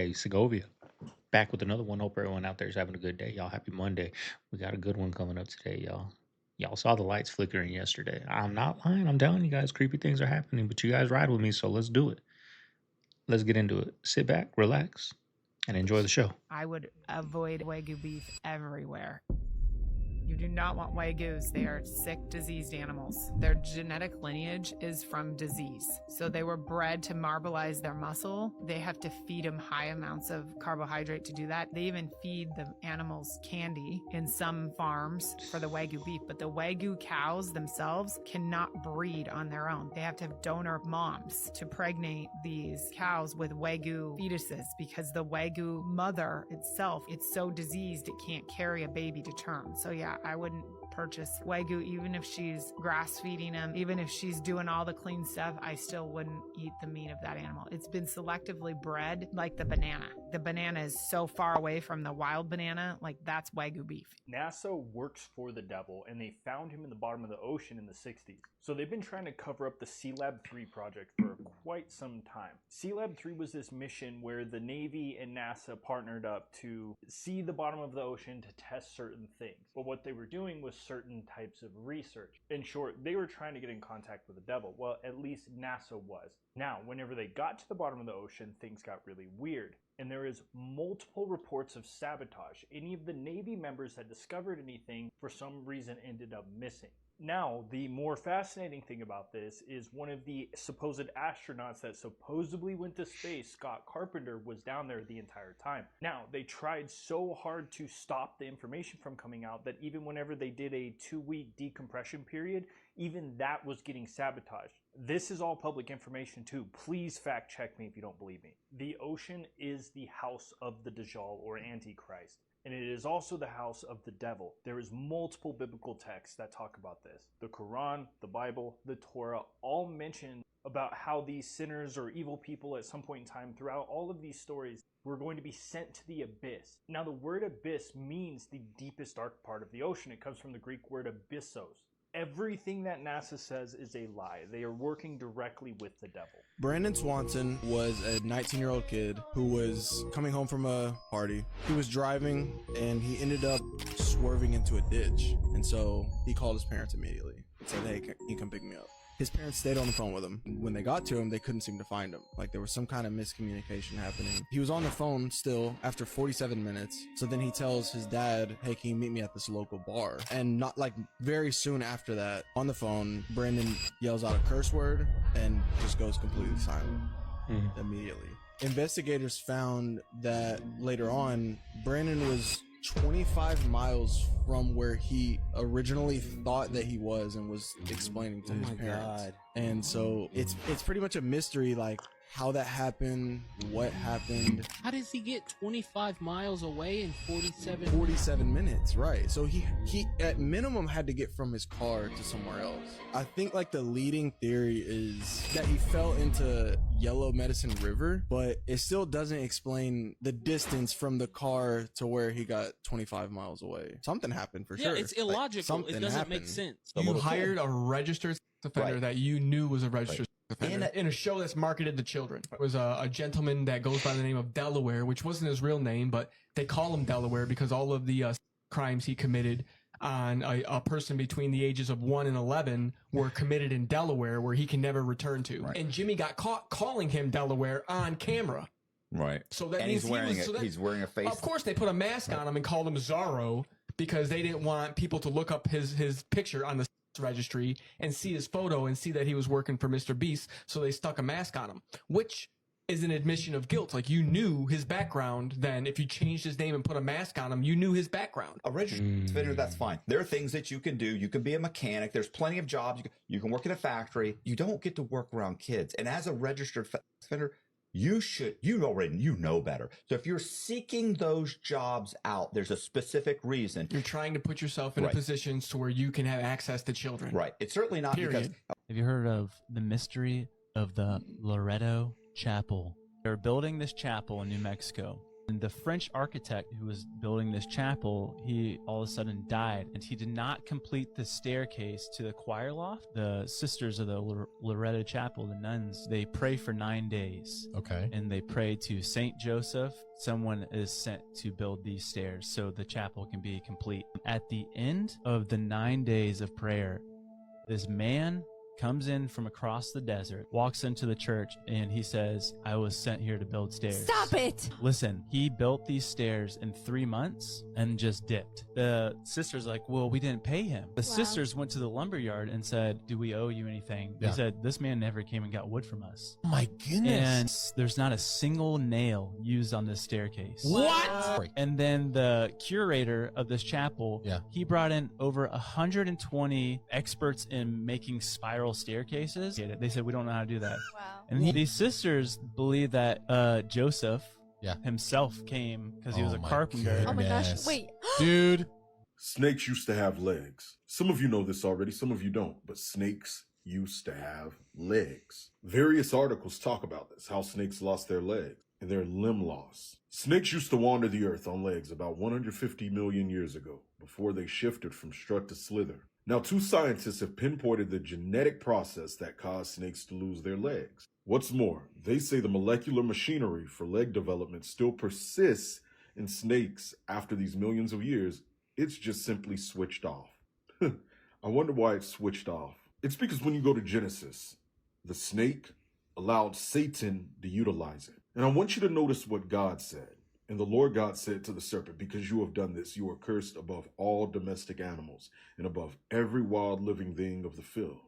Hey, Segovia, back with another one. Hope everyone out there is having a good day. Y'all, happy Monday. We got a good one coming up today, y'all. Y'all saw the lights flickering yesterday. I'm not lying. I'm telling you guys, creepy things are happening, but you guys ride with me, so let's do it. Let's get into it. Sit back, relax, and enjoy the show. I would avoid Wagyu beef everywhere. You do not want Wagyus. They are sick, diseased animals. Their genetic lineage is from disease. So they were bred to marbleize their muscle. They have to feed them high amounts of carbohydrate to do that. They even feed the animals candy in some farms for the Wagyu beef. But the Wagyu cows themselves cannot breed on their own. They have to have donor moms to pregnate these cows with Wagyu fetuses because the Wagyu mother itself, it's so diseased it can't carry a baby to term. So yeah, I wouldn't purchase Wagyu even if she's grass feeding them, even if she's doing all the clean stuff. I still wouldn't eat the meat of that animal. It's been selectively bred like the banana. The banana is so far away from the wild banana, like that's Wagyu beef. NASA works for the devil, and they found him in the bottom of the ocean in the 60s. So they've been trying to cover up the Sealab 3 project for quite some time. Sealab 3 was this mission where the Navy and NASA partnered up to see the bottom of the ocean to test certain things. But what they were doing was certain types of research. In short, they were trying to get in contact with the devil. Well, at least NASA was. Now, whenever they got to the bottom of the ocean, things got really weird. And there is multiple reports of sabotage. Any of the Navy members that discovered anything, for some reason, ended up missing. Now, the more fascinating thing about this is one of the supposed astronauts that supposedly went to space, Scott Carpenter, was down there the entire time. Now, they tried so hard to stop the information from coming out that even whenever they did a 2-week decompression period, even that was getting sabotaged. This is all public information too. Please fact check me if you don't believe me. The ocean is the house of the Dajjal or Antichrist. And it is also the house of the devil. There is multiple biblical texts that talk about this. The Quran, the Bible, the Torah all mention about how these sinners or evil people at some point in time throughout all of these stories were going to be sent to the abyss. Now the word abyss means the deepest dark part of the ocean. It comes from the Greek word abyssos. Everything that NASA says is a lie. They are working directly with the devil. Brandon Swanson was a 19-year-old kid who was coming home from a party. He was driving and he ended up swerving into a ditch. And so he called his parents immediately and said, hey, can you come pick me up? His parents stayed on the phone with him. When they got to him, they couldn't seem to find him. Like there was some kind of miscommunication happening. He was on the phone still after 47 minutes. So then he tells his dad, hey, can you meet me at this local bar? And not like very soon after that, on the phone, Brandon yells out a curse word and just goes completely silent immediately. Investigators found that later on, Brandon was 25 miles from where he originally thought that he was and was explaining to his parents. God. And so it's pretty much a mystery, like how that happened, what happened. How does he get 25 miles away in 47 minutes, right? So he at minimum had to get from his car to somewhere else. I think like the leading theory is that he fell into Yellow Medicine River, but it still doesn't explain the distance from the car to where he got 25 miles away. Something happened for sure. Yeah, it's illogical. Like, it doesn't make sense. You hired a registered offender that you knew was a registered offender in a show that's marketed to children. It was a gentleman that goes by the name of Delaware, which wasn't his real name, but they call him Delaware because all of the crimes he committed on a person between the ages of 1 and 11 were committed in Delaware, where he can never return to. Right. And Jimmy got caught calling him Delaware on camera. Right. So that and means he's wearing a face. Of course, they put a mask on him and called him Zorro because they didn't want people to look up his picture on the registry and see his photo and see that he was working for MrBeast. So they stuck a mask on him, which is an admission of guilt. Like, you knew his background then. If you changed his name and put a mask on him, you knew his background. A registered offender, that's fine. There are things that you can do. You can be a mechanic. There's plenty of jobs. You can work in a factory. You don't get to work around kids. And as a registered offender, you know better. So if you're seeking those jobs out, there's a specific reason. You're trying to put yourself in a position to where you can have access to children. Right. It's certainly not because... Have you heard of the mystery of the Loretto Chapel? They're building this chapel in New Mexico, And the French architect who was building this chapel, he all of a sudden died, and he did not complete the staircase to the choir loft. The sisters of the Loretto Chapel, the nuns, they pray for 9 days. Okay. And they pray to Saint Joseph. Someone is sent to build these stairs so the chapel can be complete. At the end of the 9 days of prayer, this man comes in from across the desert, walks into the church, and he says, I was sent here to build stairs. Stop it! Listen, he built these stairs in 3 months and just dipped. The sisters are like, well, we didn't pay him. The sisters went to the lumber yard and said, do we owe you anything? Yeah. He said, this man never came and got wood from us. Oh my goodness. And there's not a single nail used on this staircase. What? And then the curator of this chapel, Yeah. he brought in over 120 experts in making spiral staircases. They said, we don't know how to do that. Wow. And these sisters believe that Joseph Yeah. himself came because he was a my carpenter. Oh my gosh, goodness. wait. Dude. Snakes used to have legs. Some of you know this already, some of you don't, but snakes used to have legs. Various articles talk about this, how snakes lost their legs and their limb loss. Snakes used to wander the earth on legs about 150 million years ago, before they shifted from strut to slither. Now, 2 scientists have pinpointed the genetic process that caused snakes to lose their legs. What's more, they say the molecular machinery for leg development still persists in snakes after these millions of years. It's just simply switched off. I wonder why it's switched off. It's because when you go to Genesis, the snake allowed Satan to utilize it. And I want you to notice what God said. And the Lord God said to the serpent, because you have done this, you are cursed above all domestic animals and above every wild living thing of the field.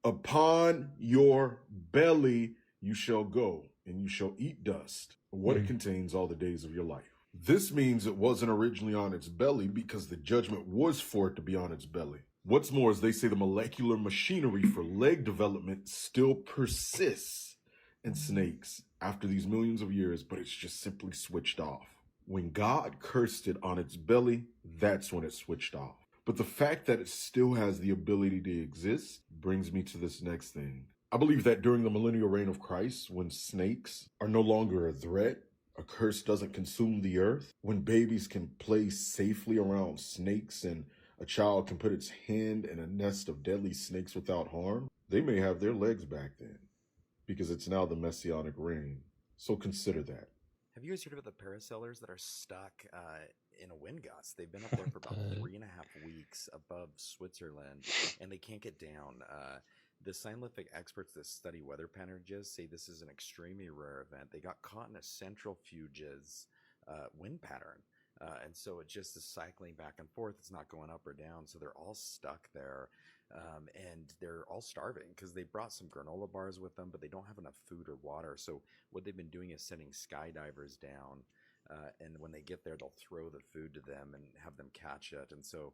Upon your belly you shall go, and you shall eat dust, what it contains all the days of your life. This means it wasn't originally on its belly because the judgment was for it to be on its belly. What's more is they say the molecular machinery for leg development still persists in snakes after these millions of years, but it's just simply switched off. When God cursed it on its belly, that's when it switched off. But the fact that it still has the ability to exist brings me to this next thing. I believe that during the millennial reign of Christ, when snakes are no longer a threat, a curse doesn't consume the earth, when babies can play safely around snakes and a child can put its hand in a nest of deadly snakes without harm, they may have their legs back then, because it's now the messianic reign. So consider that. Have you guys heard about the parasellers that are stuck in a wind gust? They've been up there for about 3.5 weeks above Switzerland, and they can't get down. The scientific experts that study weather patterns say this is an extremely rare event. They got caught in a centrifuge's wind pattern. And so it just is cycling back and forth. It's not going up or down. So they're all stuck there. And they're all starving because they brought some granola bars with them, but they don't have enough food or water. So what they've been doing is sending skydivers down. And when they get there, they'll throw the food to them and have them catch it. And so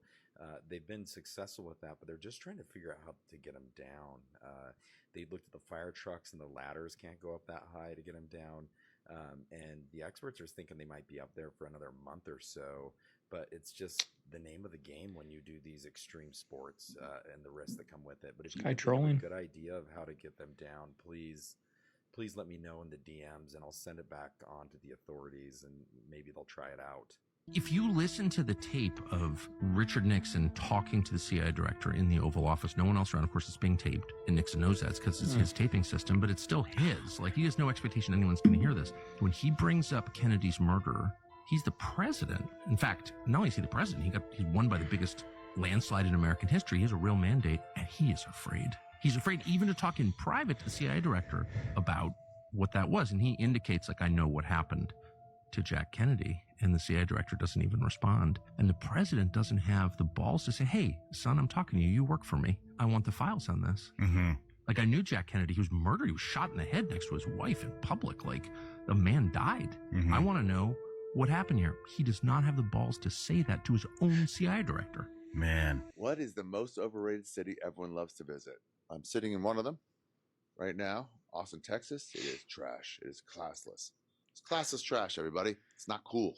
they've been successful with that, but they're just trying to figure out how to get them down. They looked at the fire trucks and the ladders can't go up that high to get them down. And the experts are thinking they might be up there for another month or so, but it's just the name of the game when you do these extreme sports and the risks that come with it. But if you have a good idea of how to get them down, please let me know in the DMs and I'll send it back on to the authorities and maybe they'll try it out. If you listen to the tape of Richard Nixon talking to the CIA director in the Oval Office, no one else around, of course, it's being taped, and Nixon knows that because it's his taping system, but it's still his. Like, he has no expectation anyone's going to hear this. When he brings up Kennedy's murder, he's the president. In fact, not only is he the president, he's won by the biggest landslide in American history. He has a real mandate, and he is afraid. He's afraid even to talk in private to the CIA director about what that was, and he indicates, like, I know what happened to Jack Kennedy, and the CIA director doesn't even respond. And the president doesn't have the balls to say, hey, son, I'm talking to you. You work for me. I want the files on this. Mm-hmm. Like, I knew Jack Kennedy. He was murdered. He was shot in the head next to his wife in public. Like, the man died. Mm-hmm. I want to know what happened here. He does not have the balls to say that to his own CIA director. Man. What is the most overrated city everyone loves to visit? I'm sitting in one of them right now, Austin, Texas. It is trash. It is classless. It's classless trash, everybody. It's not cool.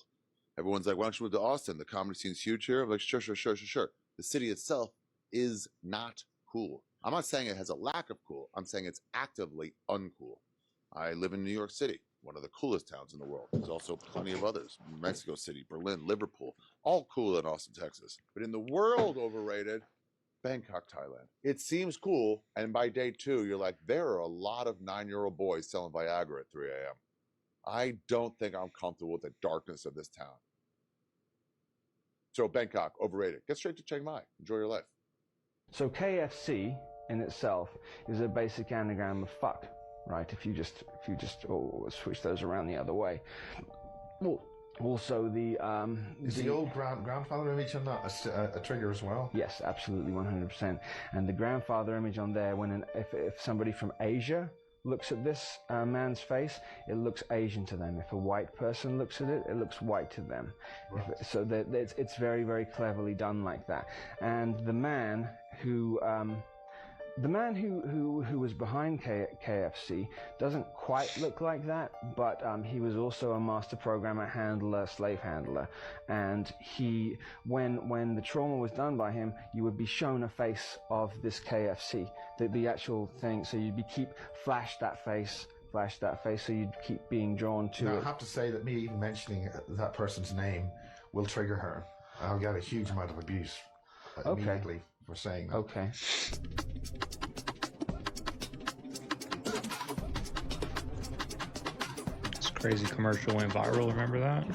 Everyone's like, why don't you move to Austin? The comedy scene's huge here. I'm like, sure. The city itself is not cool. I'm not saying it has a lack of cool. I'm saying it's actively uncool. I live in New York City. one of the coolest towns in the world. There's also plenty of others. Mexico City, Berlin, Liverpool, all cool in Austin, Texas. But in the world overrated, Bangkok, Thailand. It seems cool, and by day 2, you're like, there are a lot of 9-year-old boys selling Viagra at 3 a.m. I don't think I'm comfortable with the darkness of this town. So Bangkok, overrated. Get straight to Chiang Mai. Enjoy your life. So KFC in itself is a basic anagram of fuck, right? If you just switch those around the other way. Well, also is the old grandfather image on that a trigger as well? Yes, absolutely, 100%. And the grandfather image on there, if somebody from Asia looks at this man's face, it looks Asian to them. If a white person looks at it, it looks white to them. Right. So it's very, very cleverly done like that. And the man who was behind KFC doesn't quite look like that, but he was also a master programmer, handler, slave handler. And when the trauma was done by him, you would be shown a face of this KFC, the actual thing. So you'd flash that face, so you'd keep being drawn to now, it. I have to say that me even mentioning that person's name will trigger her. I'll get a huge amount of abuse immediately for saying that. Okay. This crazy commercial went viral, remember that?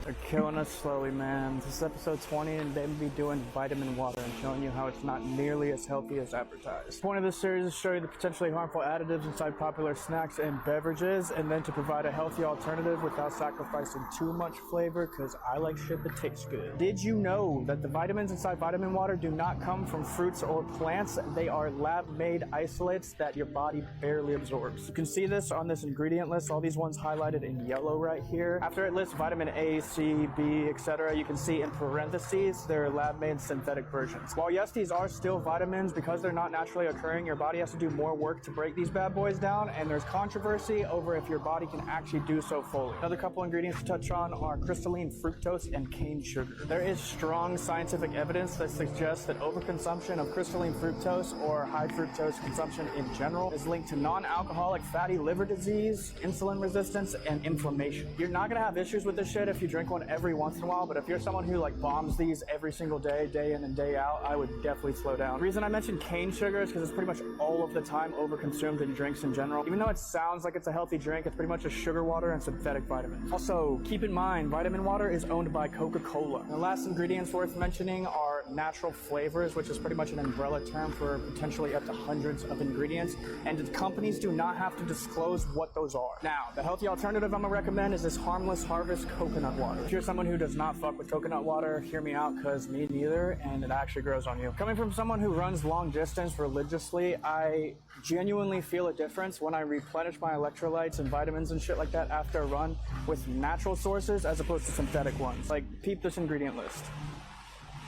They're killing us slowly, man. This is episode 20, and they'll be doing vitamin water and showing you how it's not nearly as healthy as advertised. The point of this series is to show you the potentially harmful additives inside popular snacks and beverages, and then to provide a healthy alternative without sacrificing too much flavor, because I like shit that tastes good. Did you know that the vitamins inside vitamin water do not come from fruits or plants? They are lab-made isolates that your body barely absorbs. You can see this on this ingredient list, all these ones highlighted in yellow right here. After it lists vitamin A, C, B, etc., you can see in parentheses they're lab-made synthetic versions. While yes, these are still vitamins, because they're not naturally occurring, your body has to do more work to break these bad boys down, and there's controversy over if your body can actually do so fully. Another couple ingredients to touch on are crystalline fructose and cane sugar. There is strong scientific evidence that suggests that overconsumption of crystalline fructose, or high fructose consumption in general, is linked to non-alcoholic fatty liver disease, insulin resistance, and inflammation. You're not gonna have issues with this shit if you drink one every once in a while, but if you're someone who bombs these every single day, day in and day out, I would definitely slow down. The reason I mentioned cane sugar is because it's pretty much all of the time overconsumed in drinks in general. Even though it sounds like it's a healthy drink, it's pretty much just sugar water and synthetic vitamins. Also, keep in mind, vitamin water is owned by Coca-Cola. The last ingredients worth mentioning are natural flavors, which is pretty much an umbrella term for potentially up to hundreds of ingredients, and companies do not have to disclose what those are. Now, the healthy alternative I'm gonna recommend is this Harmless Harvest coconut water. If you're someone who does not fuck with coconut water, hear me out, because me neither, and it actually grows on you. Coming from someone who runs long distance religiously, I genuinely feel a difference when I replenish my electrolytes and vitamins and shit like that after a run with natural sources as opposed to synthetic ones. Peep this ingredient list.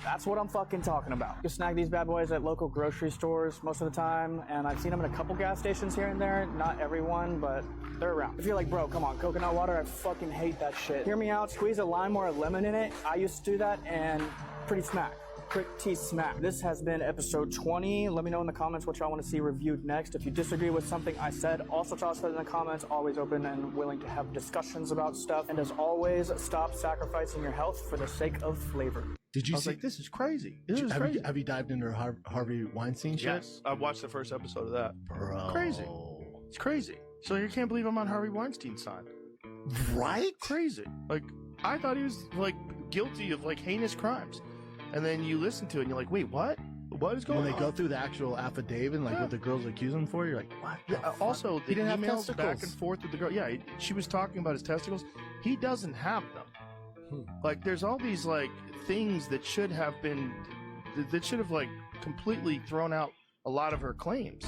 That's what I'm fucking talking about. You snag these bad boys at local grocery stores most of the time, and I've seen them in a couple gas stations here and there. Not everyone, but they're around. If you're like, bro, come on, coconut water, I fucking hate that shit. Hear me out, squeeze a lime or a lemon in it. I used to do that, and pretty smack. Pretty smack. This has been episode 20. Let me know in the comments what y'all want to see reviewed next. If you disagree with something I said, also toss that in the comments. Always open and willing to have discussions about stuff. And as always, stop sacrificing your health for the sake of flavor. Did you see? This is crazy. Have you dived into Harvey Weinstein shit? Yes, I watched the first episode of that. Bro. Crazy. It's crazy. So you can't believe I'm on Harvey Weinstein's side. Right? Crazy. I thought he was guilty of heinous crimes. And then you listen to it and you're like, wait, what? What is going on? When they go through the actual affidavit, what the girls accuse him for, you're like, what? Yeah, also, he didn't have emails testicles. back and forth with the girl. Yeah, she was talking about his testicles. He doesn't have them. There's all these things that should have completely thrown out a lot of her claims.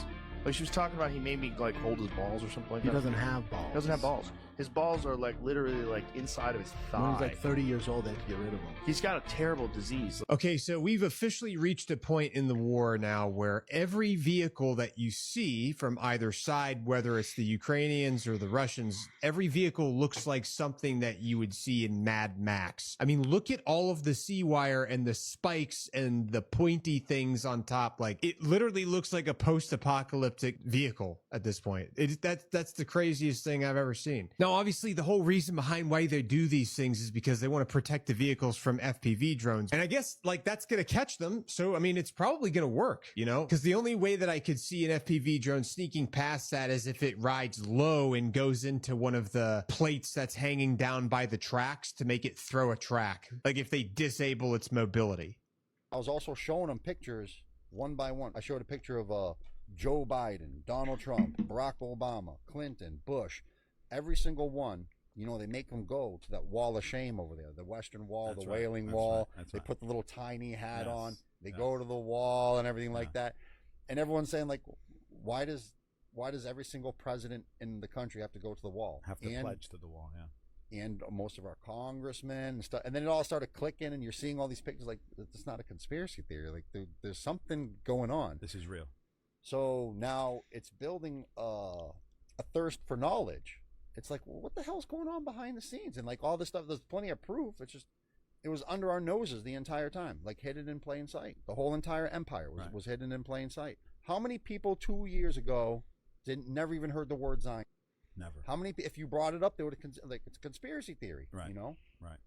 She was talking about he made me hold his balls or something like that. He doesn't have balls. He doesn't have balls. His balls are like literally like inside of his thigh. When he's like 30 years old, they have to get rid of him. He's got a terrible disease. Okay, so we've officially reached a point in the war now where every vehicle that you see from either side, whether it's the Ukrainians or the Russians, every vehicle looks like something that you would see in Mad Max. I mean, look at all of the sea wire and the spikes and the pointy things on top. Like, it literally looks like a post-apocalyptic vehicle at this point. That's the craziest thing I've ever seen. Now, obviously, the whole reason behind why they do these things is because they want to protect the vehicles from FPV drones. And I guess, like, that's going to catch them. So, I mean, it's probably going to work, you know? Because the only way that I could see an FPV drone sneaking past that is if it rides low and goes into one of the plates that's hanging down by the tracks to make it throw a track. Like, if they disable its mobility. I was also showing them pictures one by one. I showed a picture of Joe Biden, Donald Trump, Barack Obama, Clinton, Bush. Every single one, you know, they make them go to that wall of shame over there, the Western Wall, the Wailing Wall. They put the little tiny hat on. They go to the wall and everything like that. And everyone's saying, like, why does every single president in the country have to go to the wall? Have to pledge to the wall, and most of our congressmen and stuff. And then it all started clicking, and you're seeing all these pictures. Like, it's not a conspiracy theory. Like, there's something going on. This is real. So now it's building a thirst for knowledge. It's like, well, what the hell's going on behind the scenes? And like all this stuff, there's plenty of proof. It was under our noses the entire time, like hidden in plain sight. The whole entire empire was hidden in plain sight. How many people 2 years ago never even heard the word Zion? Never. How many? If you brought it up, they would have like it's a conspiracy theory. Right. You know. Right.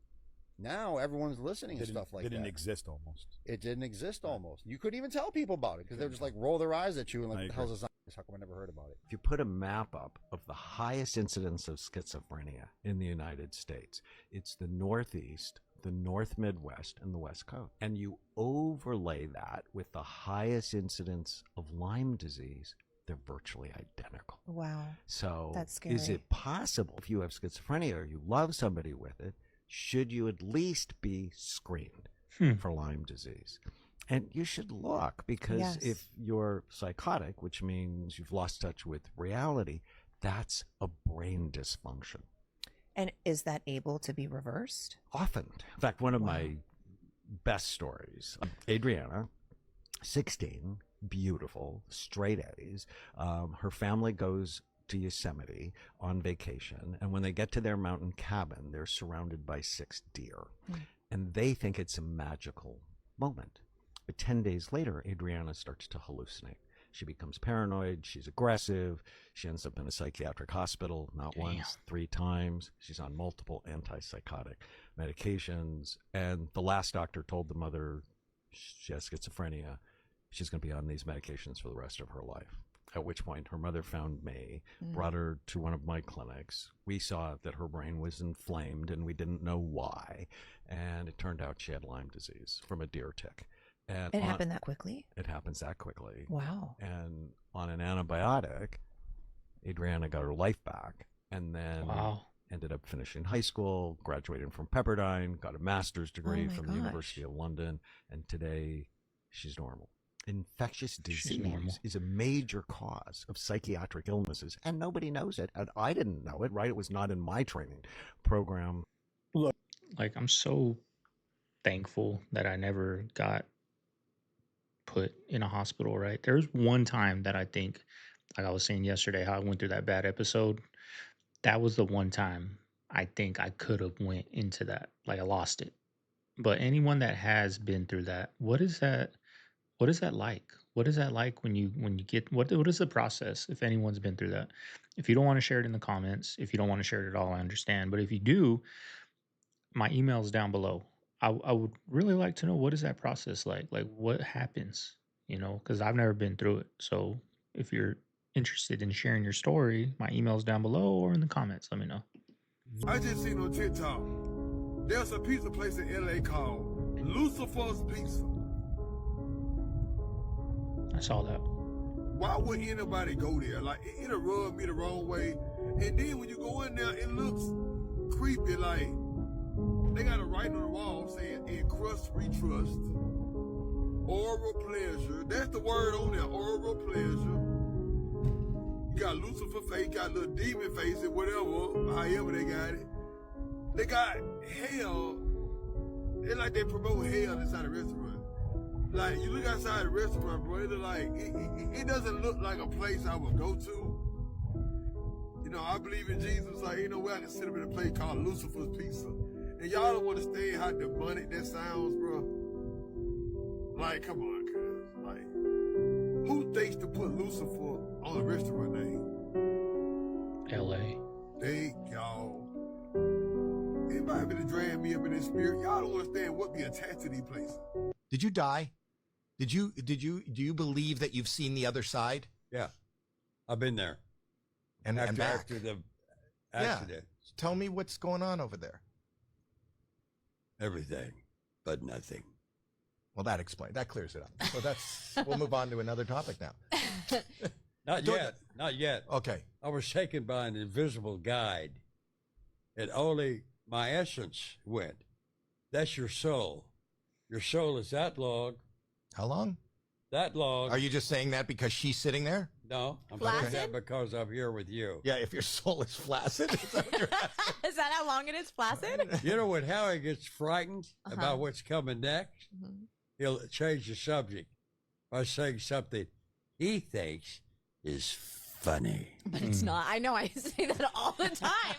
Now everyone's listening and stuff like that. Didn't exist almost. It didn't exist almost. You couldn't even tell people about it because they would just like roll their eyes at you and like, what the hell's a Zion? How come I never heard about it? If you put a map up of the highest incidence of schizophrenia in the United States, it's the Northeast, the North Midwest, and the West Coast. And you overlay that with the highest incidence of Lyme disease, they're virtually identical. Wow. So that's scary. Is it possible, if you have schizophrenia or you love somebody with it, should you at least be screened for Lyme disease? And you should look, because if you're psychotic, which means you've lost touch with reality, that's a brain dysfunction. And is that able to be reversed? Often. In fact, one of my best stories, Adriana, 16, beautiful, straight A's. Her family goes to Yosemite on vacation, and when they get to their mountain cabin, they're surrounded by 6 deer. And they think it's a magical moment. But 10 days later, Adriana starts to hallucinate. She becomes paranoid. She's aggressive. She ends up in a psychiatric hospital, not once, 3 times. She's on multiple antipsychotic medications. And the last doctor told the mother she has schizophrenia. She's going to be on these medications for the rest of her life. At which point her mother found me, brought her to one of my clinics. We saw that her brain was inflamed and we didn't know why. And it turned out she had Lyme disease from a deer tick. And it happened that quickly? It happens that quickly. Wow. And on an antibiotic, Adriana got her life back, and then ended up finishing high school, graduating from Pepperdine, got a master's degree from the University of London, and today she's normal. Infectious disease is a major cause of psychiatric illnesses, and nobody knows it. And I didn't know it, right? It was not in my training program. Look, like, I'm so thankful that I never got put in a hospital, right? There's one time that I think, like I was saying yesterday, how I went through that bad episode. That was the one time I think I could have went into that. Like, I lost it. But anyone that has been through that, what is that like? What is that like when you get, what is the process if anyone's been through that? If you don't want to share it in the comments, if you don't want to share it at all, I understand. But if you do, my email is down below. I would really like to know, what is that process like? Like, what happens, you know, because I've never been through it. So if you're interested in sharing your story, my email's down below or in the comments. Let me know. I just seen on TikTok, there's a pizza place in LA called Lucifer's Pizza. I saw that. Why would anybody go there? Like, it'll rub me the wrong way. And then when you go in there, it looks creepy. Like, they got a writing on the wall saying, encrust, retrust, oral pleasure. That's the word on there, oral pleasure. You got Lucifer face, got little demon face, and whatever, however they got it. They got hell. It's like they promote hell inside a restaurant. Like, you look outside the restaurant, bro, it doesn't look like a place I would go to. You know, I believe in Jesus. Like, ain't no way I can sit up in a place called Lucifer's Pizza. And y'all don't understand how demonic that sounds, bro. Like, come on, cuz. Like, who thinks to put Lucifer on a restaurant name? L.A. Thank y'all. Anybody been to drag me up in this spirit? Y'all don't understand what be attached to these places. Did you die? Do you believe that you've seen the other side? Yeah. I've been there. And back. After the accident. Yeah. Tell me what's going on over there. Everything, but nothing. Well, that clears it up. So we'll move on to another topic now. Not yet. Okay. I was taken by an invisible guide, and only my essence went. That's your soul. Your soul is that long. How long? That long. Are you just saying that because she's sitting there? No, I'm saying that because I'm here with you. Yeah, if your soul is flaccid. Is that how long it is, flaccid? You know, when Howie gets frightened about what's coming next, he'll change the subject by saying something he thinks is funny. But it's not. I know. I say that all the time.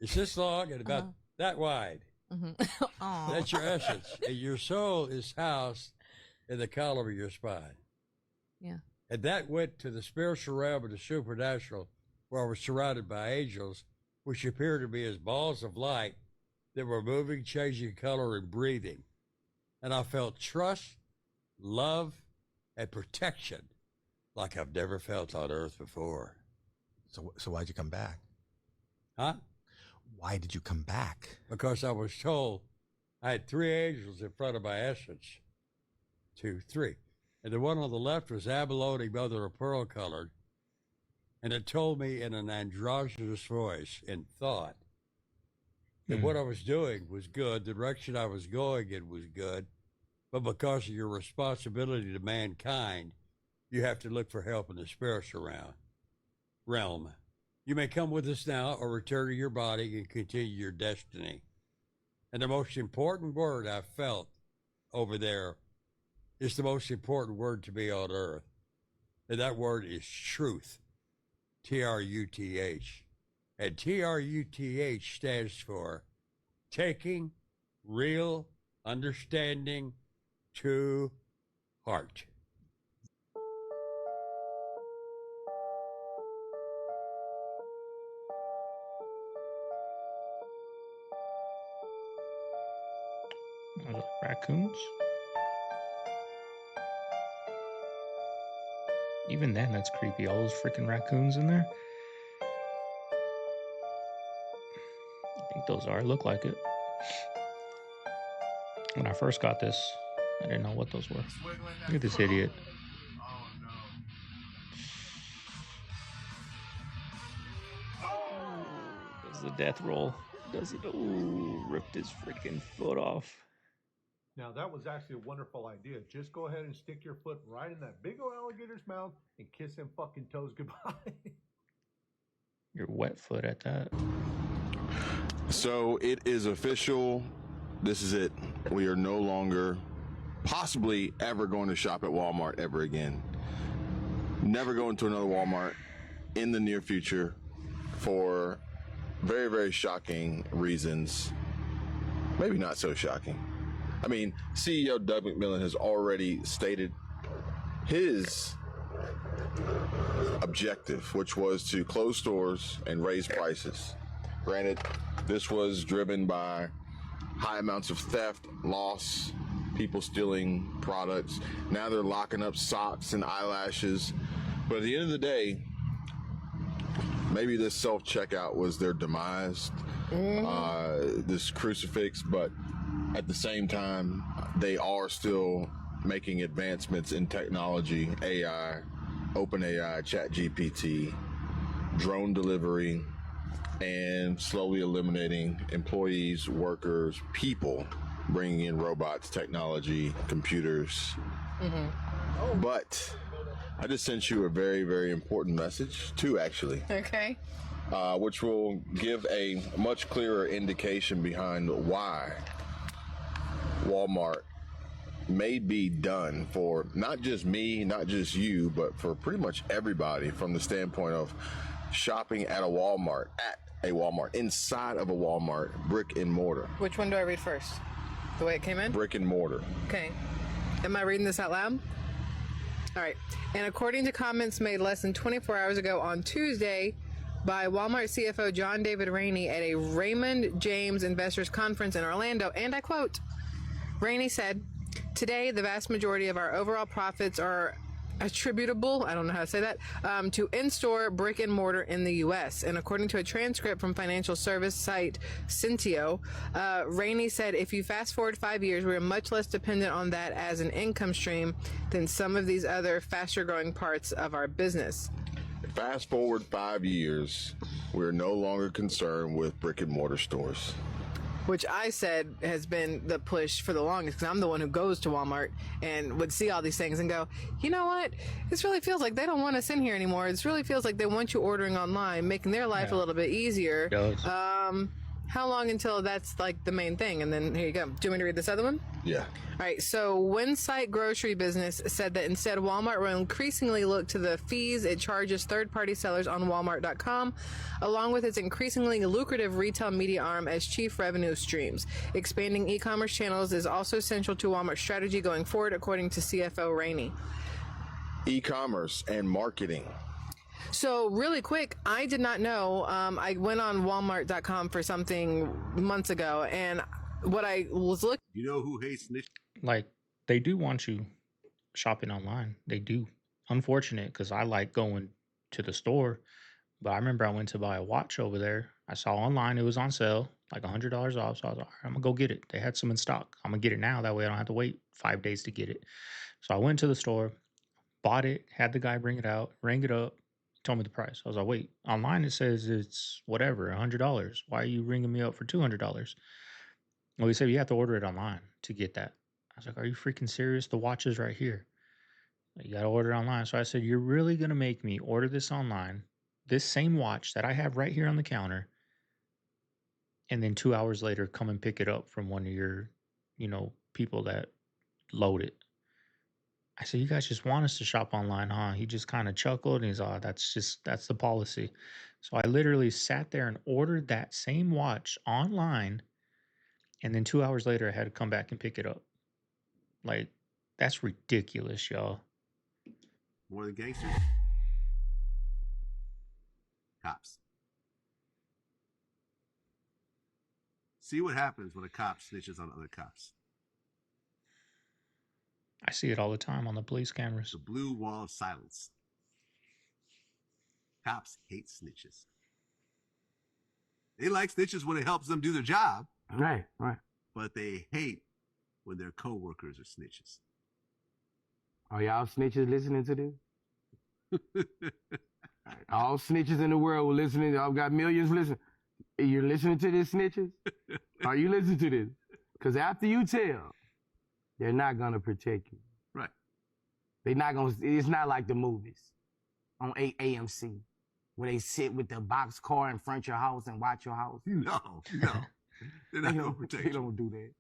It's this long and about that wide. That's your essence. And your soul is housed in the column of your spine. Yeah. And that went to the spiritual realm of the supernatural, where I was surrounded by angels, which appeared to me as balls of light that were moving, changing color, and breathing. And I felt trust, love, and protection like I've never felt on earth before. So why'd you come back? Huh? Why did you come back? Because I was told I had 3 angels in front of my essence. 2, 3. And the one on the left was abalone, mother of pearl colored. And it told me in an androgynous voice in thought that what I was doing was good, the direction I was going in was good, but because of your responsibility to mankind, you have to look for help in the spiritual realm. You may come with us now or return to your body and continue your destiny. And the most important word I felt over there is the most important word to me on earth. And that word is truth. T-R-U-T-H. And T-R-U-T-H stands for taking real understanding to heart. Are those raccoons? Even then, that's creepy. All those freaking raccoons in there. I think those look like it. When I first got this, I didn't know what those were. Look at this idiot. Does the death roll. Does it? Ooh, ripped his freaking foot off. Now, that was actually a wonderful idea. Just go ahead and stick your foot right in that big old alligator's mouth and kiss him fucking toes goodbye. Your wet foot at that. So it is official. This is it. We are no longer possibly ever going to shop at Walmart ever again. Never going to another Walmart in the near future for very, very shocking reasons. Maybe not so shocking. I mean, CEO Doug McMillon has already stated his objective, which was to close stores and raise prices. Granted, this was driven by high amounts of theft, loss, people stealing products. Now they're locking up socks and eyelashes. But at the end of the day, maybe this self-checkout was their demise, this crucifix, but at the same time, they are still making advancements in technology, AI, OpenAI, ChatGPT, drone delivery, and slowly eliminating employees, workers, people, bringing in robots, technology, computers. But I just sent you a very, very important message, two actually, Okay. which will give a much clearer indication behind why Walmart may be done for not just me, not just you, but for pretty much everybody from the standpoint of shopping at a Walmart, inside of a Walmart, brick and mortar. Which one do I read first? The way it came in? Brick and mortar. Okay. Am I reading this out loud? All right. And according to comments made less than 24 hours ago on Tuesday by Walmart CFO John David Rainey at a Raymond James Investors Conference in Orlando, and I quote, Rainey said, "Today, the vast majority of our overall profits are attributable, I don't know how to say that, to in-store brick and mortar in the U.S. And according to a transcript from financial service site Cintio, Rainey said, if you fast forward 5 years, we are much less dependent on that as an income stream than some of these other faster growing parts of our business." Fast forward 5 years, we're no longer concerned with brick and mortar stores. Which I said has been the push for the longest, because I'm the one who goes to Walmart and would see all these things and go, you know what? This really feels like they don't want us in here anymore. This really feels like they want you ordering online, making their life a little bit easier. It does. How long until that's like the main thing? And then here you go. Do you want me to read this other one? Yeah. All right, so Winsight Grocery Business said that instead Walmart will increasingly look to the fees it charges third-party sellers on Walmart.com, along with its increasingly lucrative retail media arm as chief revenue streams. Expanding e-commerce channels is also central to Walmart's strategy going forward, according to CFO Rainey. E-commerce and marketing. So really quick, I did not know. I went on Walmart.com for something months ago, and what I was looking. You know who hates snitch? Like, they do want you shopping online. They do. Unfortunate, because I like going to the store. But I remember I went to buy a watch over there. I saw online it was on sale, like $100 off. So I was like, all right, I'm going to go get it. They had some in stock. I'm going to get it now. That way I don't have to wait 5 days to get it. So I went to the store, bought it, had the guy bring it out, rang it up, told me the price. I was like, wait, online it says it's whatever, $100. Why are you ringing me up for $200? Well, he said you have to order it online to get that. I was like, are you freaking serious? The watch is right here. You got to order it online. So I said, you're really going to make me order this online, this same watch that I have right here on the counter, and then 2 hours later come and pick it up from one of your, people that load it. I said, you guys just want us to shop online, huh? He just kind of chuckled and he's like, that's the policy. So I literally sat there and ordered that same watch online. And then 2 hours later, I had to come back and pick it up. Like, that's ridiculous, y'all. More than gangsters? Cops. See what happens when a cop snitches on other cops. I see it all the time on the police cameras. The blue wall of silence. Cops hate snitches. They like snitches when it helps them do their job. Right. But they hate when their coworkers are snitches. Are y'all snitches listening to this? All snitches in the world will listening. I've got millions listening. You're listening to this, snitches? Are you listening to this? Because after you tell, they're not going to protect you. Right. They're not going to, it's not like the movies on AMC where they sit with the boxcar in front of your house and watch your house. No. They're not going to protect you. They don't do that.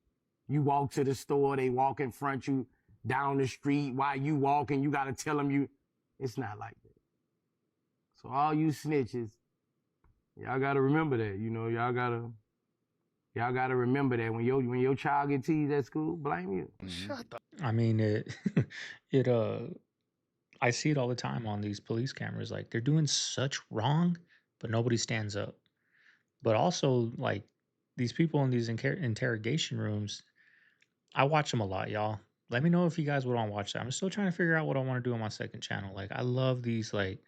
You walk to the store, they walk in front you down the street. While you walking, you got to tell them it's not like that. So all you snitches, y'all got to remember that. Y'all got to remember that when your child get teased at school, blame you. Shut up. I mean, I see it all the time on these police cameras. Like, they're doing such wrong, but nobody stands up. But also, like, these people in these interrogation rooms, I watch them a lot, y'all. Let me know if you guys would want to watch that. I'm still trying to figure out what I want to do on my second channel. Like, I love these, like,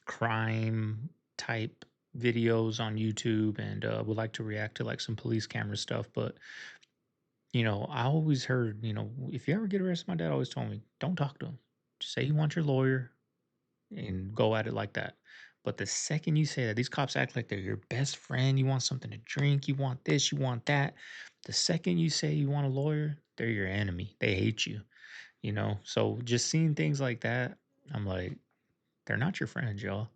crime type videos on YouTube, and would like to react to, like, some police camera stuff. But, I always heard, if you ever get arrested, my dad always told me, don't talk to him. Just say you want your lawyer and go at it like that. But the second you say that, these cops act like they're your best friend. You want something to drink. You want this. You want that. The second you say you want a lawyer, they're your enemy. They hate you. you know? So just seeing things like that, I'm like, they're not your friends, y'all.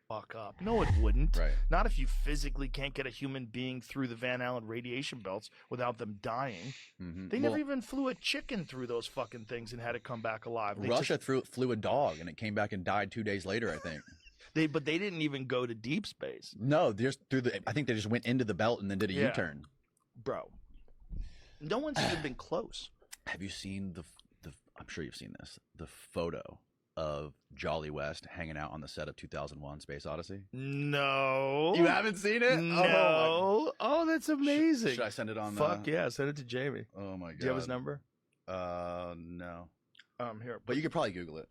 Fuck up. No, it wouldn't. Right. Not if you physically can't get a human being through the Van Allen radiation belts without them dying. Mm-hmm. They never even flew a chicken through those fucking things and had it come back alive. They Russia flew a dog and it came back and died 2 days later, I think. But they didn't even go to deep space. No, just through I think they just went into the belt and then did a Yeah. U-turn. Bro. No one's even been close. Have you seen the I'm sure you've seen this, the photo of Jolly West hanging out on the set of 2001 Space Odyssey? No. You haven't seen it? No. Oh, that's amazing. Should I send it on Fuck yeah, send it to Jamie. Oh my god. Do you have his number? No. Here. But you could probably Google it.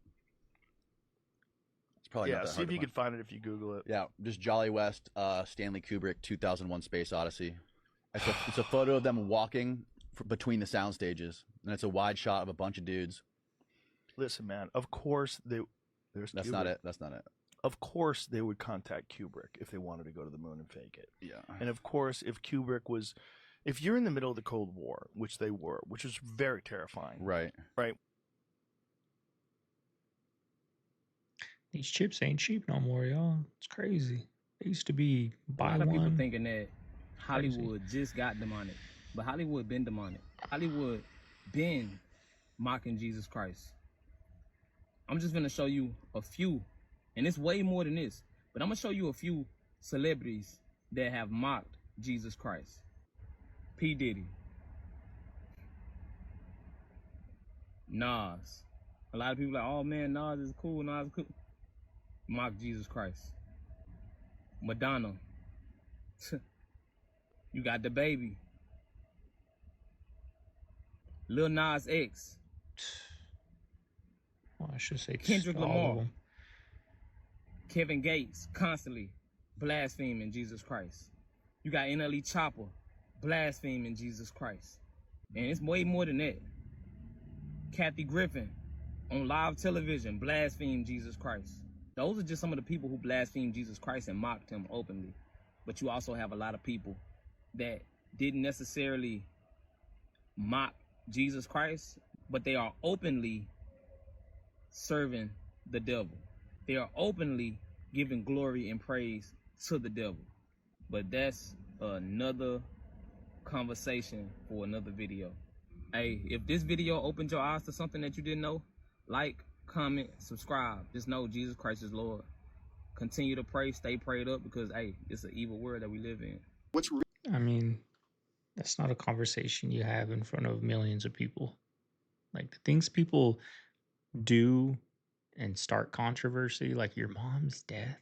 It's probably not that see hard if to you find. could find it if you Google it. Yeah, just Jolly West, Stanley Kubrick, 2001 Space Odyssey. It's a photo of them walking between the sound stages, and it's a wide shot of a bunch of dudes. Listen, man. Of course there's. That's Kubrick. not it. That's not it. Of course they would contact Kubrick if they wanted to go to the moon and fake it. Yeah. And of course, if you're in the middle of the Cold War, which they were, which was very terrifying. Right. Right. These chips ain't cheap no more, y'all. It's crazy. They used to be buy A lot of people one. thinking that Hollywood just got demonic, but Hollywood been demonic. Hollywood been mocking Jesus Christ. I'm just gonna show you a few, and it's way more than this, but I'm gonna show you a few celebrities that have mocked Jesus Christ. P. Diddy, Nas. A lot of people like, oh man, Nas is cool, Nas is cool. Mock Jesus Christ. Madonna. You got the baby. Lil Nas X. Well, I should say Kendrick all of Lamar. them. Kevin Gates constantly blaspheming Jesus Christ. You got NLE Chopper blaspheming Jesus Christ. And it's way more than that. Kathy Griffin on live television blaspheme Jesus Christ. Those are just some of the people who blaspheme Jesus Christ and mocked him openly. But you also have a lot of people that didn't necessarily mock Jesus Christ, but they are openly serving the devil. They are openly giving glory and praise to the devil. But that's another conversation for another video. Hey, if this video opened your eyes to something that you didn't know, like, comment, subscribe. Just know Jesus Christ is Lord. Continue to pray, stay prayed up, because hey, it's an evil world that we live in. I mean, that's not a conversation you have in front of millions of people. Like the things people do and start controversy, like your mom's death,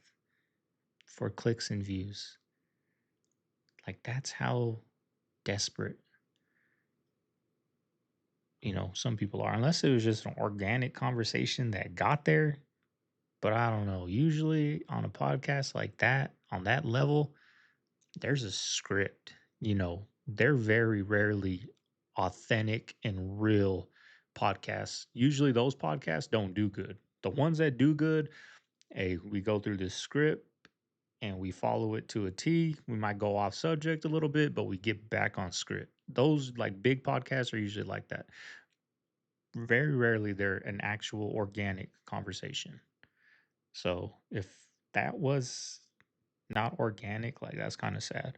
for clicks and views. Like that's how desperate, some people are. Unless it was just an organic conversation that got there. But I don't know. Usually on a podcast like that, on that level, there's a script. They're very rarely authentic and real podcasts. Usually those podcasts don't do good. The ones that do good, hey, we go through this script and we follow it to a T. We might go off subject a little bit, but we get back on script. Those like big podcasts are usually like that. Very rarely they're an actual organic conversation. So if that was not organic, like that's kind of sad.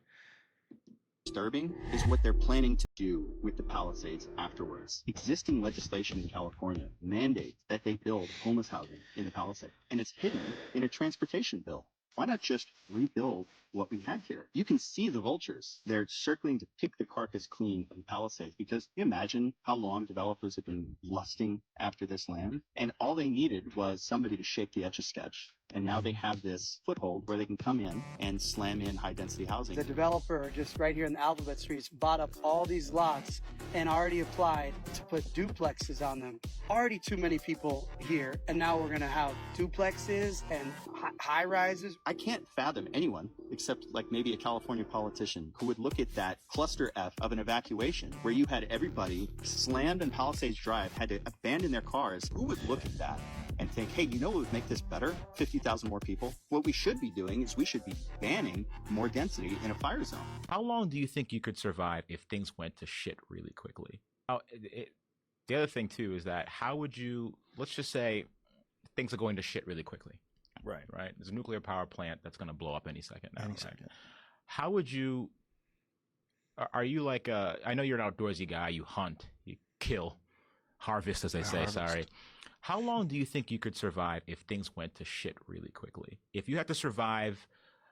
Disturbing is what they're planning to do with the Palisades afterwards. Existing legislation in California mandates that they build homeless housing in the Palisades, and it's hidden in a transportation bill. Why not just rebuild what we have here? You can see the vultures. They're circling to pick the carcass clean of the Palisades, because you imagine how long developers have been lusting after this land, and all they needed was somebody to shape the Etch-a-Sketch. And now they have this foothold where they can come in and slam in high-density housing. The developer just right here in the Alphabet Streets bought up all these lots and already applied to put duplexes on them. Already too many people here, and now we're going to have duplexes and high-rises. I can't fathom anyone, except like maybe a California politician, who would look at that cluster F of an evacuation where you had everybody slammed in Palisades Drive, had to abandon their cars. Who would look at that and think, hey, you know what would make this better? 50,000 more people. What we should be doing is we should be banning more density in a fire zone. How long do you think you could survive if things went to shit really quickly? The other thing too is that how would you? Let's just say things are going to shit really quickly. Right. Right. There's a nuclear power plant that's going to blow up any second now. Any right? second. How would you? Are you like a? I know you're an outdoorsy guy. You hunt. You kill, harvest, as they say. Harvest. Sorry. How long do you think you could survive if things went to shit really quickly? If you had to survive,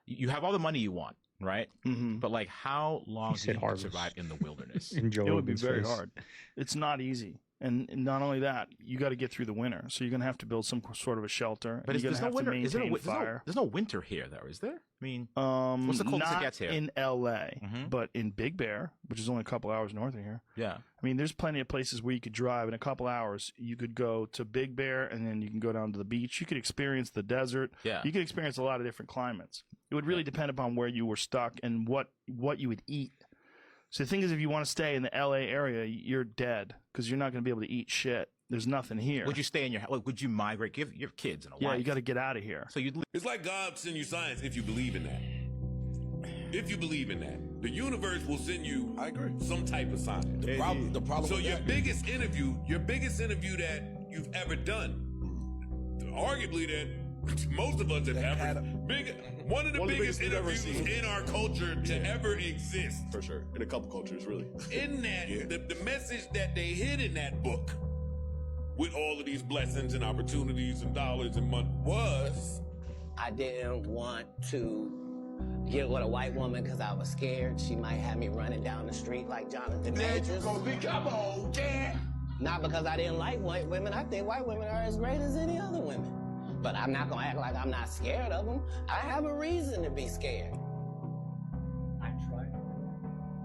you have all the money you want, right? Mm-hmm. But like, how long do you think you could survive in the wilderness? It would be very hard. It's not easy. And not only that, you got to get through the winter. So you're going to have to build some sort of a shelter. But you're there's no going to winter. have to maintain fire. There's no winter here, though, is there? I mean, what's the coldest it not gets here? in L.A., but in Big Bear, which is only a couple hours north of here. Yeah. I mean, there's plenty of places where you could drive in a couple hours. You could go to Big Bear, and then you can go down to the beach. You could experience the desert. Yeah. You could experience a lot of different climates. It would really depend upon where you were stuck and what you would eat. So the thing is, if you want to stay in the L.A. area, you're dead because you're not going to be able to eat shit. There's nothing here. Would you stay in your house? Like, would you migrate? Give your kids and a Yeah, wife. you got to get out of here. So you'd. It's like God send you science if you believe in that. If you believe in that, the universe will send you. I agree. Some type of science. The problem. So your biggest interview that you've ever done, arguably that most of us have ever one of the biggest interviews in our culture to ever exist. For sure, in a couple cultures, really. In that, the message that they hid in that book, with all of these blessings and opportunities and dollars and money, was I didn't want to get with a white woman because I was scared she might have me running down the street like Jonathan Majors. Come on, Dad. Not because I didn't like white women. I think white women are as great as any other women. But I'm not gonna act like I'm not scared of them. I have a reason to be scared. I tried.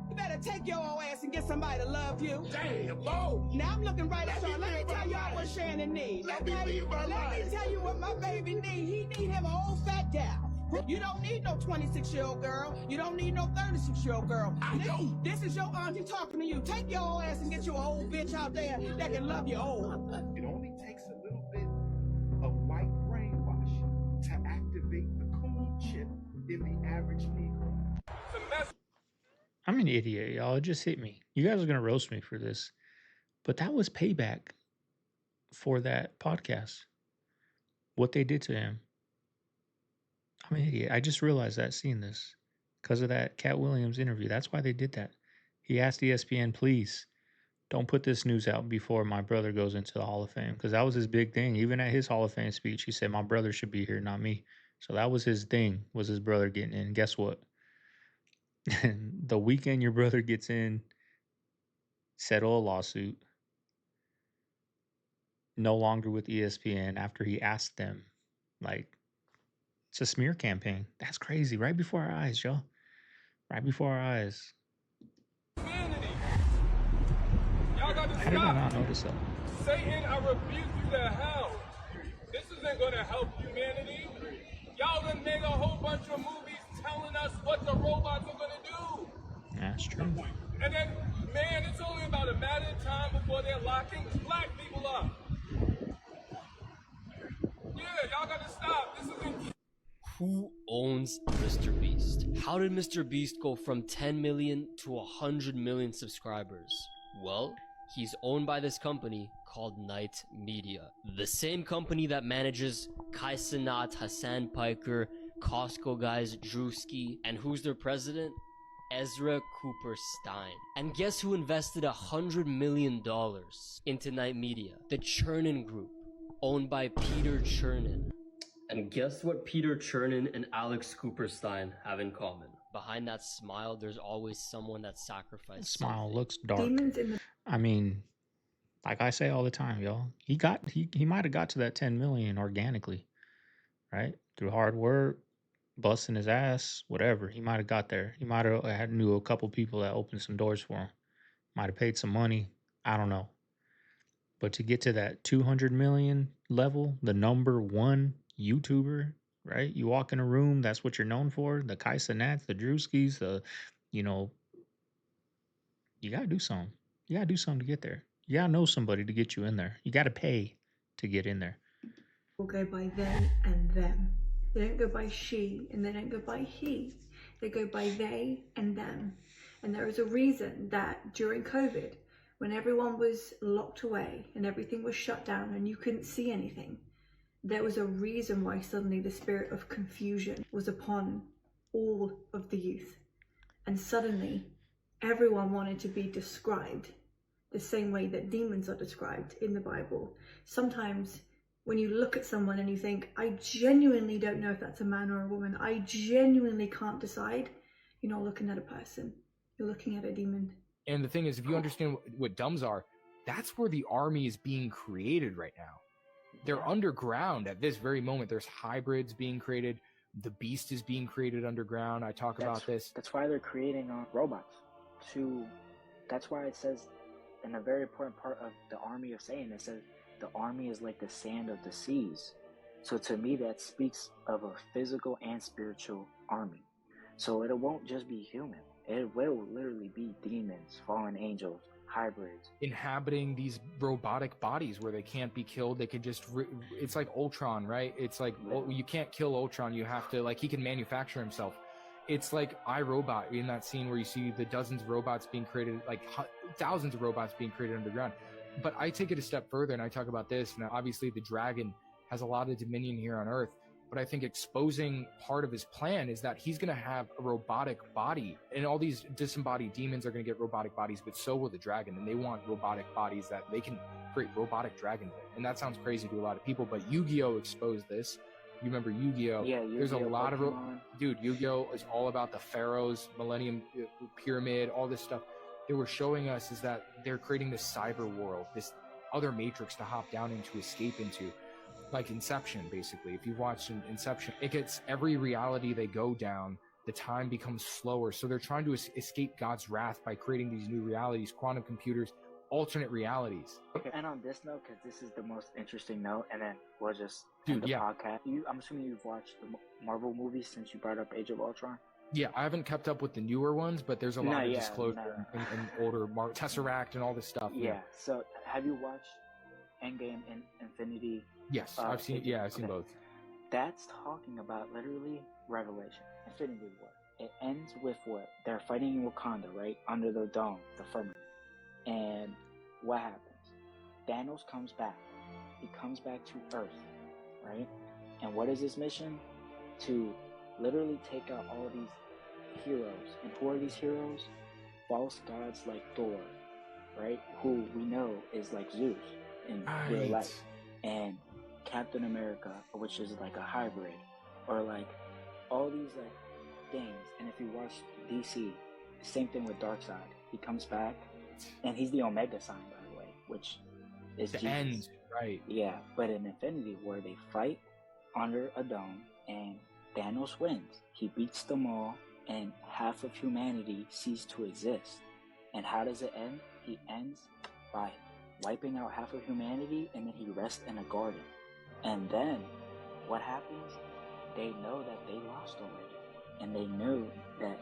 You better take your old ass and get somebody to love you. Damn, Bo. Now I'm looking right at y'all. Let me tell y'all what Shannon needs. Okay? Let me tell you what my baby needs. He need him an old fat gal. You don't need no 26-year-old girl. You don't need no 36-year-old girl. This is your auntie talking to you. Take your old ass and get you an old bitch out there that can love you old. It only takes a little bit of white brainwash to activate the cool chip in the average Negro. I'm an idiot, y'all. It just hit me. You guys are gonna roast me for this, but that was payback for that podcast. What they did to him. I'm an idiot. I just realized that seeing this because of that Cat Williams interview. That's why they did that. He asked ESPN, please don't put this news out before my brother goes into the Hall of Fame, because that was his big thing. Even at his Hall of Fame speech, he said my brother should be here, not me. So that was his thing, was his brother getting in. Guess what? The weekend your brother gets in, settle a lawsuit, no longer with ESPN after he asked them. Like, it's a smear campaign. That's crazy. Right before our eyes, y'all. Right before our eyes. Y'all got to How did I not stop. notice that? Satan, I rebuke you to hell. This isn't going to help humanity. Y'all done made a whole bunch of movies telling us what the robots are going to do. That's true. And then, man, it's only about a matter of time before they're locking black people up. Yeah, y'all got to stop. This isn't... Who owns MrBeast? How did MrBeast go from 10 million to 100 million subscribers? Well, he's owned by this company called Night Media. The same company that manages Kai Cenat, Hassan Piker, Costco guys Drewski, and who's their president? Ezra Cooper Stein. And guess who invested $100 million into Night Media? The Chernin Group, owned by Peter Chernin. And guess what Peter Chernin and Alex Cooperstein have in common? Behind that smile, there's always someone that sacrificed Smile something. looks dark. I mean, like I say all the time, y'all. He might have got to that 10 million organically, right? Through hard work, busting his ass, whatever. He might have got there. He might have knew a couple people that opened some doors for him. Might have paid some money. I don't know. But to get to that 200 million level, the number one YouTuber, right? You walk in a room, that's what you're known for. The Kai Cenats, the Drewskis, you gotta do something. You gotta do something to get there. You gotta know somebody to get you in there. You gotta pay to get in there. Will go by they and them. They don't go by she and they don't go by he. They go by they and them. And there is a reason that during COVID, when everyone was locked away and everything was shut down and you couldn't see anything, there was a reason why suddenly the spirit of confusion was upon all of the youth. And suddenly, everyone wanted to be described the same way that demons are described in the Bible. Sometimes when you look at someone and you think, I genuinely don't know if that's a man or a woman, I genuinely can't decide, you're not looking at a person, you're looking at a demon. And the thing is, if you understand what dumbs are, that's where the army is being created right now. They're underground at this very moment. There's hybrids being created. The beast is being created underground. I talk about this. That's why they're creating robots. That's why it says in a very important part of the army of Satan, it says the army is like the sand of the seas. So to me, that speaks of a physical and spiritual army. So it won't just be human. It will literally be demons, fallen angels, hybrids, inhabiting these robotic bodies where they can't be killed. They could just it's like Ultron, right? It's like you can't kill Ultron. You have to, like, he can manufacture himself. It's like iRobot in that scene where you see the dozens of robots being created, like thousands of robots being created underground. But I take it a step further and I talk about this. Now, obviously the dragon has a lot of dominion here on Earth, but I think exposing part of his plan is that he's going to have a robotic body, and all these disembodied demons are going to get robotic bodies, but so will the dragon, and they want robotic bodies that they can create robotic dragons in. And that sounds crazy to a lot of people, but Yu-Gi-Oh! Exposed this. You remember Yu-Gi-Oh? Yeah, Yu-Gi-Oh! There's a lot of Dude, Yu-Gi-Oh! Is all about the pharaohs, Millennium Pyramid, all this stuff. They were showing us is that they're creating this cyber world, this other matrix to hop down into, escape into. Like Inception, basically. If you've watched Inception, it gets every reality they go down, the time becomes slower. So they're trying to escape God's wrath by creating these new realities, quantum computers, alternate realities. Okay. And on this note, because this is the most interesting note, and then we'll just end the podcast. I'm assuming you've watched the Marvel movies since you brought up Age of Ultron? Yeah, I haven't kept up with the newer ones, but there's a lot of disclosure in older Tesseract and all this stuff. Yeah. So have you watched Endgame and Infinity? Yes, I've seen. Yeah, I've seen both. That's talking about literally Revelation, Infinity War. It ends with what? They're fighting in Wakanda, right? Under the dome, the firmament. And what happens? Thanos comes back. He comes back to Earth, right? And what is his mission? To literally take out all these heroes. And who are these heroes? False gods like Thor, right? Who we know is like Zeus in real life. And Captain America, which is like a hybrid, or like all these like things. And if you watch DC, same thing with Darkseid. He comes back, and he's the Omega sign, by the way, which is the Jesus. end, right? Yeah, but in Infinity War, they fight under a dome, and Thanos wins. He beats them all, and half of humanity ceased to exist. And how does it end? He ends by wiping out half of humanity, and then he rests in a garden. And then what happens? They know that they lost already, and they knew that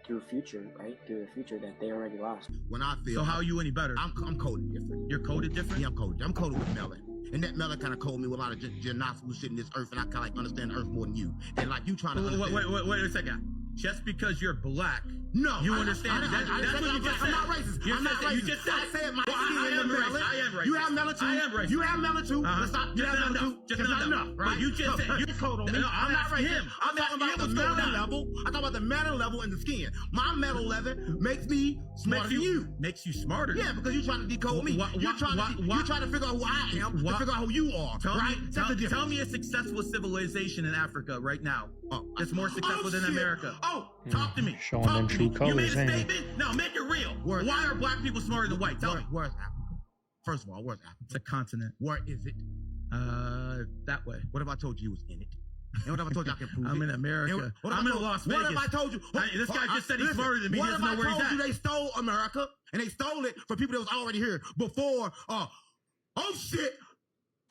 through the future that they already lost. When I feel, so how are you any better? I'm coded different. You're coded different? Yeah, I'm coded. I'm coded with melon. And that melon kind of coded me with a lot of genocidal shit in this earth, and I kind of like understand the earth more than you. And like you trying to understand. Wait a second. Just because you're black, no, you understand that's what you just said. I'm not racist. I'm not racist. You just said, I said my well, skin in the melon. I am racist. You have melon too. I am racist. You have melon too. Stop. You have melon too. Just not enough, right? But you just said you code on me. No, I'm not racist. I'm talking about the melon level. I'm talking about the melon level in the skin. My metal level makes me smarter than you. Makes you smarter. Yeah, because you're trying to decode me. You're trying to figure out who I am, to figure out who you are. Right? Tell me a successful civilization in Africa right now that's more successful than America. Talk to me. Showing them true colors. You made a statement? No, make it real. Why are black people smarter than white? Tell me. Where's Africa? First of all, where's Africa? It's a continent. Where is it? That way. What if I told you was in it? And what if I told you I can prove it? I'm in America. I'm in Las Vegas. What if I told you? This guy just said he's smarter than me. He doesn't know where he's at. What if I told you they stole America and they stole it from people that was already here before? Oh shit!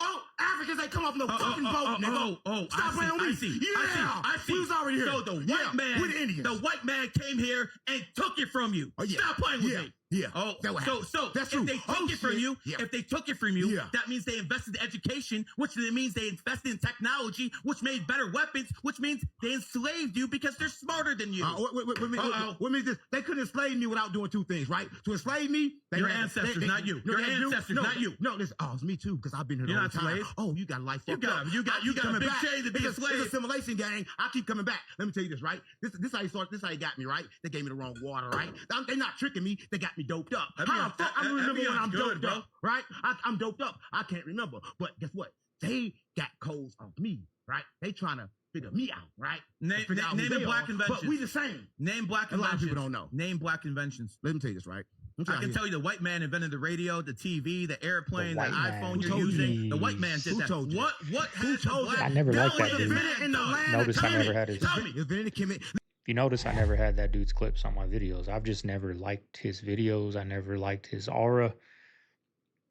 Oh, Africans ain't come off no fucking boat, nigga. Stop playing with me. I see. Yeah, I see. We was already here. So the white man, with the Indians. The white man came here and took it from you. Stop playing with me. Yeah. Oh, That what happened. so That's if true. they took it from you, if they took it from you, that means they invested in education, which then means they invested in technology, which made better weapons, which means they enslaved you because they're smarter than you. What means this? They couldn't enslave me without doing two things, right? To enslave me, Your ancestors, not you. Your ancestors, not you. No, listen. Oh, it's me too, because I've been here. You're the not whole time. slaves. Oh, you got life. You got a big shade to be a slave. It's a simulation gang. I keep coming back. Let me tell you this, right? This how you start. This how you got me, right? They gave me the wrong water, right? They're not tricking me. They got me doped up. How the fuck I remember when I'm doped up, right? I'm doped up. I can't remember. But guess what? They got codes of me, right? They trying to figure me out, right? Name the black inventions. But we the same. Name black inventions. A lot of people don't know. Name black inventions. Let me tell you this, right? I can tell you the white man invented the radio, the TV, the airplane, the iPhone you're you? using. The white man did Who that. told you? What has the black I never liked that dude. in the land Notice of I never had his. Tell me, If you notice, I never had that dude's clips on my videos. I've just never liked his videos. I never liked his aura.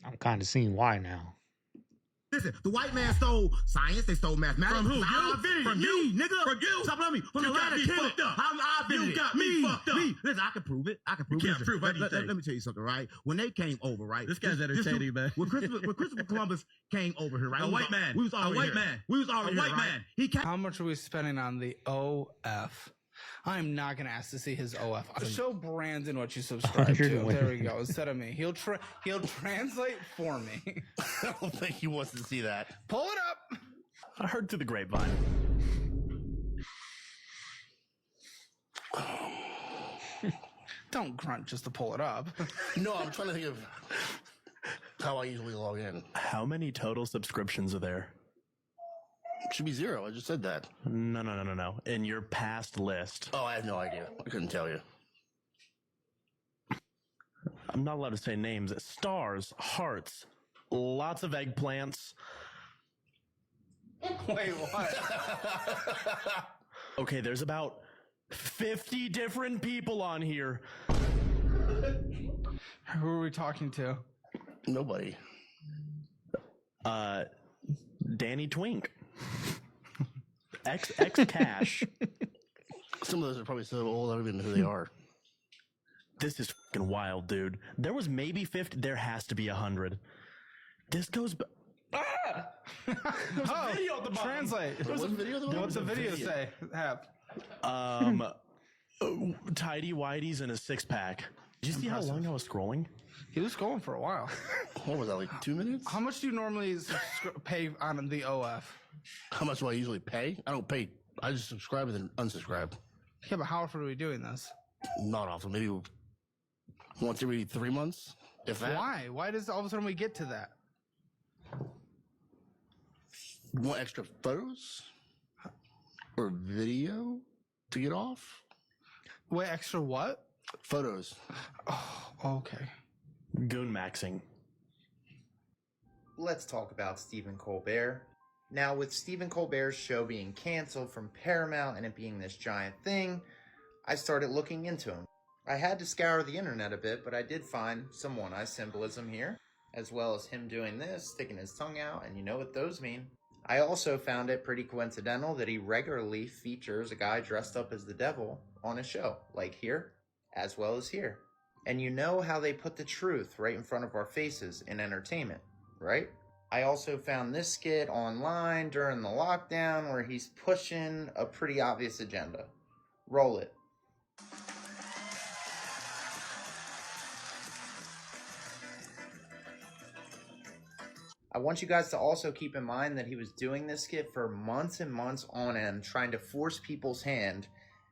I'm kind of seeing why now. Listen, the white man stole science. They stole mathematics. From who? You? From you, nigga. From you? Stop loving me. From the land of fucked up. You got me fucked up. Listen, I can prove it. I can prove it. You can't prove anything. Let me tell you something, right? When they came over, right? This guy's entertaining, man. When Christopher Columbus came over here, right? A white man. We was already here. We was already here, right? He came. How much are we spending on the OF? I'm not gonna ask to see his OF. I'll show Brandon what you subscribe to. There we go. Instead of me, he'll translate for me. I don't think he wants to see that. Pull it up. I heard through the grapevine. Don't grunt just to pull it up. No, I'm trying to think of how I usually log in. How many total subscriptions are there? It should be 0. I just said that. No. In your past list. Oh, I have no idea. I couldn't tell you. I'm not allowed to say names. Stars, hearts, lots of eggplants. Wait, what? Okay, there's about 50 different people on here. Who are we talking to? Nobody. Danny Twink. X Cash. Some of those are probably so old I don't even know who they are. This is fucking wild, dude. There was maybe 50. There has to be 100. This goes back. Ah! There's a video at the bottom. Translate. What's the video say? Have. Tidy whities and a 6-pack. Did you see how long I was scrolling? He was scrolling for a while. What was that, like 2 minutes? How much do you normally pay on the OF? How much do I usually pay? I don't pay. I just subscribe and then unsubscribe. Yeah, but how often are we doing this? Not often. Maybe once every 3 months. If that. Why? Why does all of a sudden we get to that? You want extra photos? Or video to get off? Wait, extra what? Photos. Oh, okay. Goon maxing. Let's talk about Stephen Colbert. Now, with Stephen Colbert's show being canceled from Paramount and it being this giant thing, I started looking into him. I had to scour the internet a bit, but I did find some one-eye symbolism here, as well as him doing this, sticking his tongue out, and you know what those mean. I also found it pretty coincidental that he regularly features a guy dressed up as the devil on his show, like here, as well as here. And you know how they put the truth right in front of our faces in entertainment, right? I also found this skit online during the lockdown where he's pushing a pretty obvious agenda. Roll it. I want you guys to also keep in mind that he was doing this skit for months and months on end, trying to force people's hand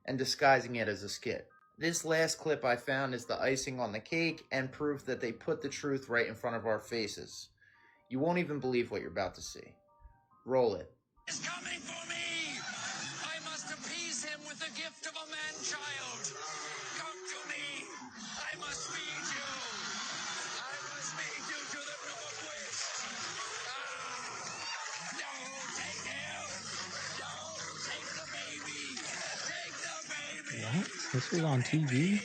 and disguising it as a skit. This last clip I found is the icing on the cake and proof that they put the truth right in front of our faces. You won't even believe what you're about to see. Roll it. Is coming for me! I must appease him with the gift of a man-child. Come to me! I must feed you! I must feed you to the river twist! No, take him! No, take the baby! Take the baby! What? This was on TV?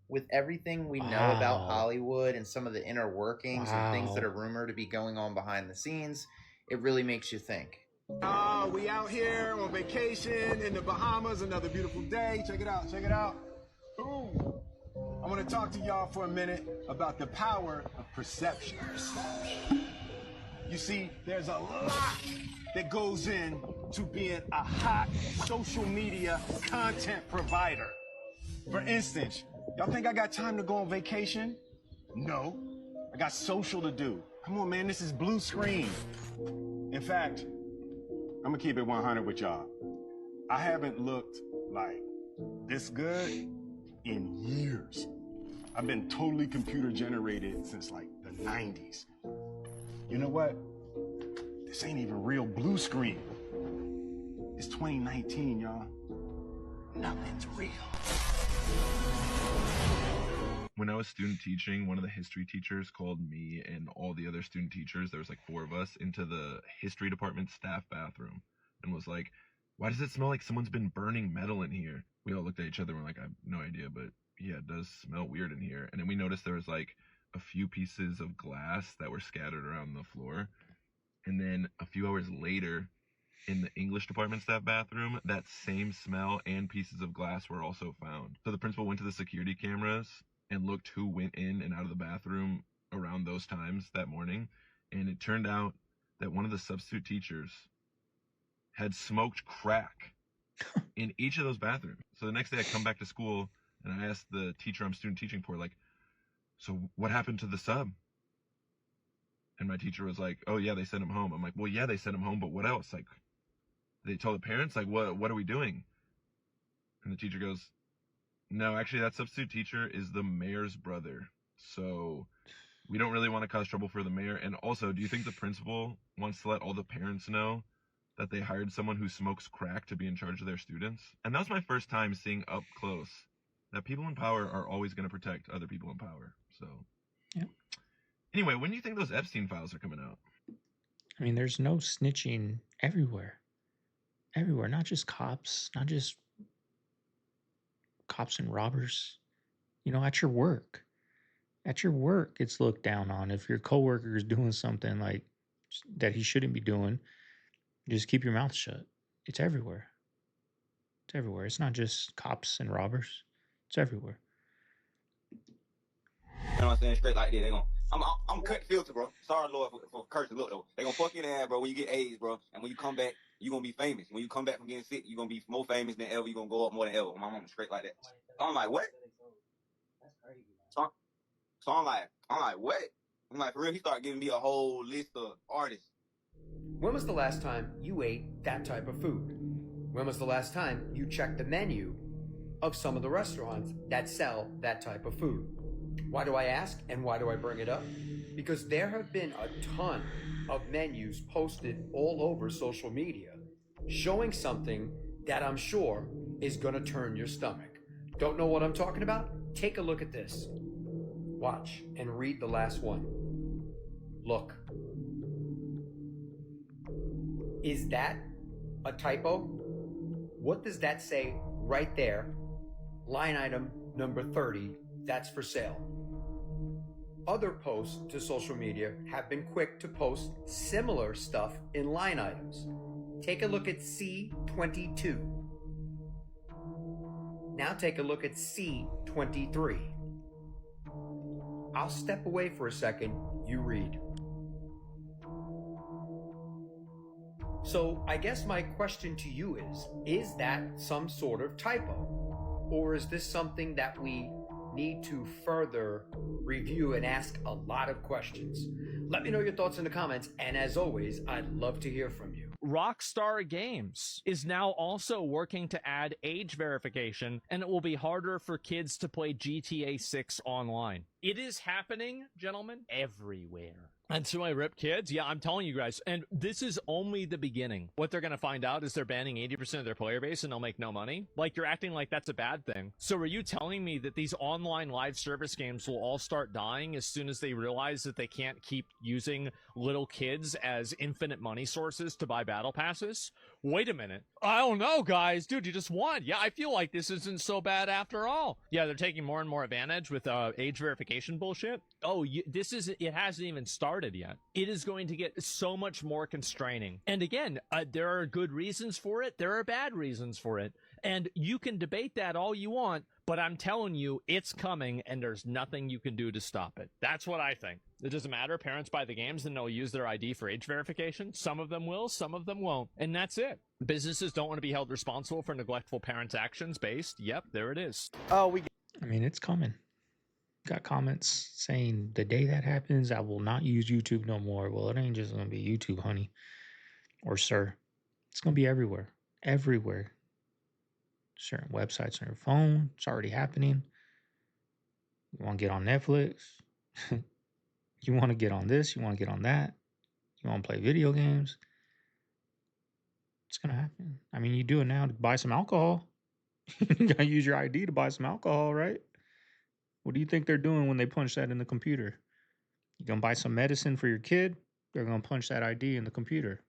With everything we know about Hollywood and some of the inner workings and things that are rumored to be going on behind the scenes, it really makes you think. We out here on vacation in the Bahamas, another beautiful day. Check it out, check it out. Ooh. I want to talk to y'all for a minute about the power of perception. You see, there's a lot that goes in to being a hot social media content provider. For instance, y'all think I got time to go on vacation? No. I got social to do. Come on, man, this is blue screen. In fact, I'm gonna keep it 100 with y'all. I haven't looked like this good in years. I've been totally computer generated since like the 90s. You know what? This ain't even real blue screen. It's 2019, y'all. Nothing's real. When I was student teaching, one of the history teachers called me and all the other student teachers, there was like 4 of us, into the history department staff bathroom and was like, "Why does it smell like someone's been burning metal in here?" We all looked at each other and were like, "I have no idea, but yeah, it does smell weird in here." And then we noticed there was like a few pieces of glass that were scattered around the floor. And then a few hours later, in the English department staff bathroom, that same smell and pieces of glass were also found. So the principal went to the security cameras and looked who went in and out of the bathroom around those times that morning. And it turned out that one of the substitute teachers had smoked crack in each of those bathrooms. So the next day I come back to school and I asked the teacher I'm student teaching for, like, "So what happened to the sub?" And my teacher was like, "Oh yeah, they sent him home." I'm like, "Well, yeah, they sent him home, but what else? Like, they told the parents, like, what are we doing?" And the teacher goes, "No, actually that substitute teacher is the mayor's brother. So we don't really want to cause trouble for the mayor. And also, do you think the principal wants to let all the parents know that they hired someone who smokes crack to be in charge of their students?" And that was my first time seeing up close that people in power are always going to protect other people in power. So Yep. Anyway, when do you think those Epstein files are coming out? I mean, there's no snitching everywhere. Everywhere, not just cops, not just cops and robbers. You know, at your work. At your work, it's looked down on. If your coworker is doing something like that he shouldn't be doing, just keep your mouth shut. It's everywhere. It's everywhere. It's not just cops and robbers. It's everywhere. You know what I'm saying? Straight like that. They gonna, I'm cut filter, bro. Sorry, Lord, for cursing. Look, though. They gonna fuck you in the ass, bro, when you get AIDS, bro. And when you come back, you gonna be famous. When you come back from getting sick, you gonna be more famous than ever. You gonna go up more than ever. My mama straight like that. I'm like, what? So I'm like, what? I'm like, for real, he started giving me a whole list of artists. When was the last time you ate that type of food? When was the last time you checked the menu of some of the restaurants that sell that type of food? Why do I ask and why do I bring it up? Because there have been a ton of menus posted all over social media showing something that I'm sure is gonna turn your stomach. Don't know what I'm talking about? Take a look at this. Watch and read the last one. Look. Is that a typo? What does that say right there? Line item number 30, that's for sale. Other posts to social media have been quick to post similar stuff in line items. Take a look at C22. Now take a look at C23. I'll step away for a second, you read. So I guess my question to you is that some sort of typo? Or is this something that we need to further review and ask a lot of questions? Let me know your thoughts in the comments, and as always, I'd love to hear from you. Rockstar Games is now also working to add age verification, and it will be harder for kids to play GTA 6 online. It is happening, gentlemen, everywhere. And to my RIP kids, yeah, I'm telling you guys, and this is only the beginning. What they're going to find out is they're banning 80% of their player base and they'll make no money. Like, you're acting like that's a bad thing. So are you telling me that these online live service games will all start dying as soon as they realize that they can't keep using little kids as infinite money sources to buy battle passes? Wait a minute. I don't know, guys. Dude, you just won. Yeah, I feel like this isn't so bad after all. Yeah, they're taking more and more advantage with age verification bullshit. Oh, it hasn't even started started yet. It is going to get so much more constraining. And again, there are good reasons for it. There are bad reasons for it. And you can debate that all you want, but I'm telling you, it's coming, and there's nothing you can do to stop it. That's what I think. It doesn't matter. Parents buy the games, and they'll use their ID for age verification. Some of them will, some of them won't. And that's it. Businesses don't want to be held responsible for neglectful parents' actions based. Yep, there it is. I mean, it's coming. Got comments saying the day that happens, I will not use YouTube no more. Well, it ain't just going to be YouTube, honey. Or sir. It's going to be everywhere. Everywhere. Certain websites on your phone. It's already happening. You want to get on Netflix. You want to get on this. You want to get on that. You want to play video games. It's going to happen. I mean, you do it now to buy some alcohol. You got to use your ID to buy some alcohol, right? What do you think they're doing when they punch that in the computer? You going to buy some medicine for your kid? They're going to punch that ID in the computer.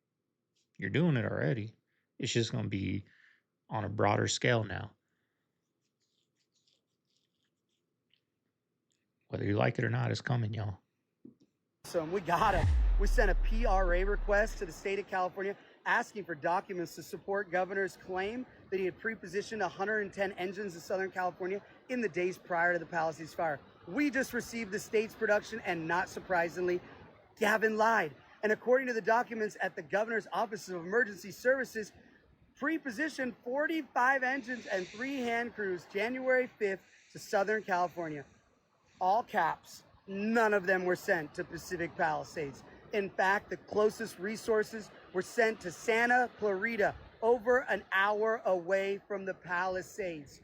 You're doing it already. It's just going to be on a broader scale now. Whether you like it or not, it's coming, y'all. So we got it. We sent a PRA request to the state of California asking for documents to support governor's claim that he had pre-positioned 110 engines in Southern California in the days prior to the Palisades fire. We just received the state's production, and not surprisingly, Gavin lied. And according to the documents at the governor's Office of Emergency Services, pre-positioned 45 engines and 3 hand crews January 5th to Southern California. All caps, none of them were sent to Pacific Palisades. In fact, the closest resources were sent to Santa Clarita, over an hour away from the Palisades.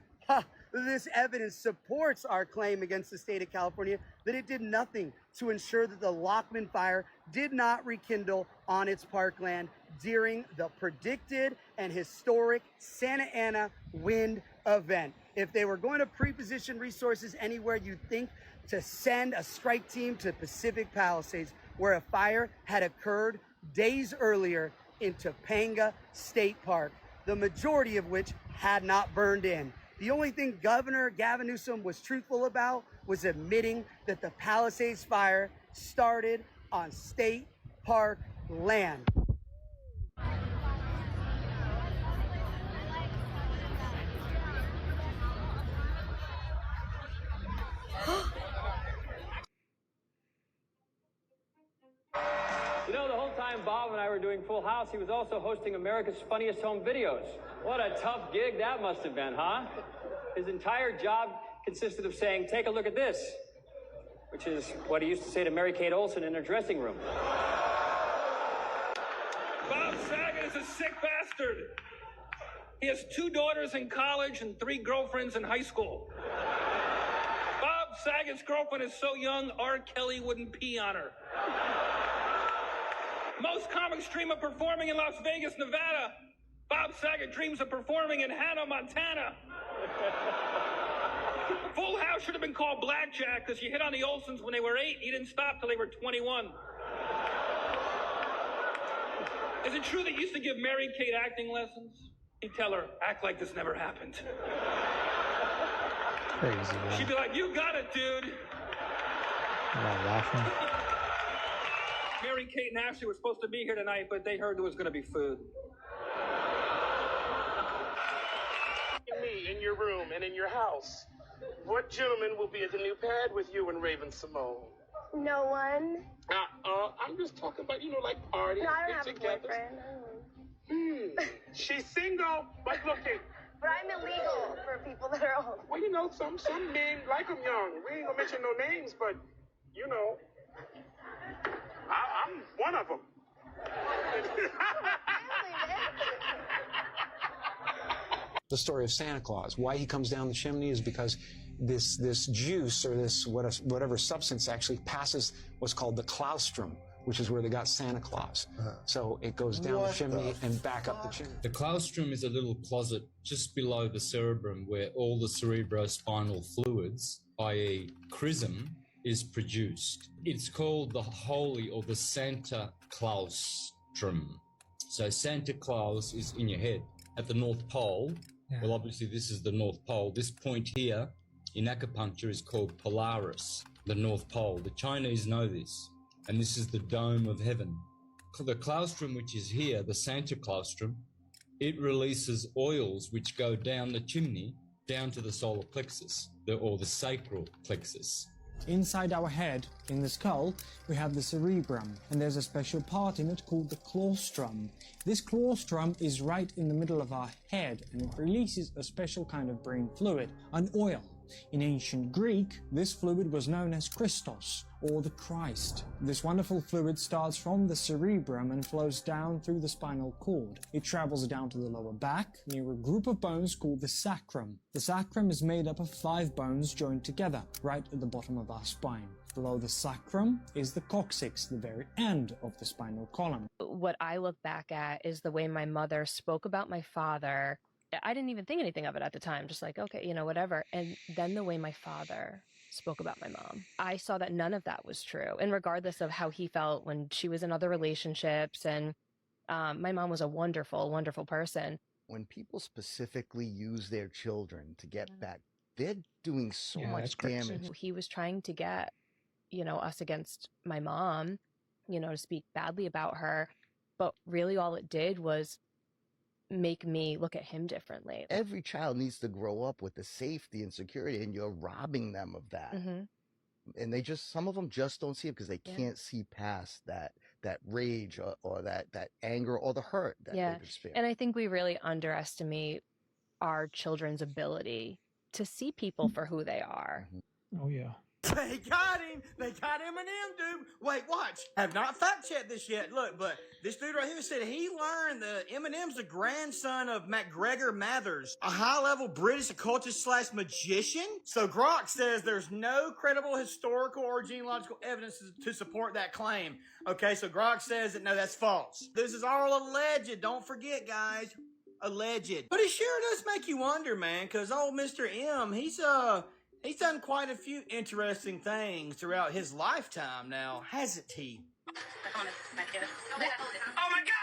This evidence supports our claim against the state of California that it did nothing to ensure that the Lockman fire did not rekindle on its parkland during the predicted and historic Santa Ana wind event. If they were going to pre-position resources anywhere, you'd think to send a strike team to Pacific Palisades, where a fire had occurred days earlier in Topanga State Park, the majority of which had not burned in. The only thing Governor Gavin Newsom was truthful about was admitting that the Palisades fire started on state park land. You know, the whole time Bob and I were doing Full House, he was also hosting America's Funniest Home Videos. What a tough gig that must have been, huh? His entire job consisted of saying, "Take a look at this," which is what he used to say to Mary-Kate Olsen in her dressing room. Bob Saget is a sick bastard. He has 2 daughters in college and 3 girlfriends in high school. Bob Saget's girlfriend is so young, R. Kelly wouldn't pee on her. Most comics dream of performing in Las Vegas, Nevada. Bob Saget dreams of performing in Hannah, Montana. Full House should have been called Blackjack because you hit on the Olsens when they were 8. You didn't stop till they were 21. Is it true that you used to give Mary-Kate acting lessons? He'd tell her, "Act like this never happened." Crazy, man. She'd be like, "You got it, dude." I'm not laughing. Mary-Kate and Ashley were supposed to be here tonight, but they heard there was going to be food. Me in your room and in your house. What gentleman will be at the new pad with you and Raven Simone? No one. I'm just talking about, like parties. No, I don't get have a together. boyfriend. She's single, but look at. But I'm illegal for people that are old. Well, some men like them young. We ain't gonna mention no names, but, I'm one of them. The story of Santa Claus. Why he comes down the chimney is because this juice or this whatever substance actually passes what's called the claustrum, which is where they got Santa Claus. So it goes down the chimney and back up the chimney. The claustrum is a little closet just below the cerebrum where all the cerebrospinal fluids, i.e. chrism, is produced. It's called the Holy or the Santa Claustrum. So Santa Claus is in your head at the North Pole. Yeah. Well, obviously this is the North Pole. This point here in acupuncture is called Polaris, the North Pole. The Chinese know this. and this is the dome of heaven. The claustrum, which is here, the Santa claustrum, it releases oils which go down the chimney, down to the solar plexus, or the sacral plexus. Inside our head, in the skull, we have the cerebrum, and there's a special part in it called the claustrum. This claustrum is right in the middle of our head, and it releases a special kind of brain fluid, an oil. In ancient Greek, this fluid was known as Christos, or the Christ. This wonderful fluid starts from the cerebrum and flows down through the spinal cord. It travels down to the lower back, near a group of bones called the sacrum. The sacrum is made up of 5 bones joined together, right at the bottom of our spine. Below the sacrum is the coccyx, the very end of the spinal column. What I look back at is the way my mother spoke about my father. I didn't even think anything of it at the time, just like, okay, you know, whatever. And then the way my father spoke about my mom, I saw that none of that was true. And regardless of how he felt when she was in other relationships, and my mom was a wonderful, wonderful person. When people specifically use their children to get back, they're doing so much damage. He was trying to get, you know, us against my mom, you know, to speak badly about her. But really all it did was make me look at him differently. Every child needs to grow up with the safety and security, and you're robbing them of that. And they just, some of them just don't see it because they can't see past that rage or that anger or the hurt that they've experienced. And I think we really underestimate our children's ability to see people for who they are. Oh yeah. They got him. They got Eminem, dude. Wait, watch. Have not fact checked this yet. Look, but this dude right here said he learned that Eminem's the grandson of MacGregor Mathers, a high-level British occultist / magician. So Grok says there's no credible historical or genealogical evidence to support that claim. Okay, so Grok says that no, that's false. This is all alleged. Don't forget, guys. Alleged. But it sure does make you wonder, man, because old Mr. M, he's done quite a few interesting things throughout his lifetime now, hasn't he? Oh my God!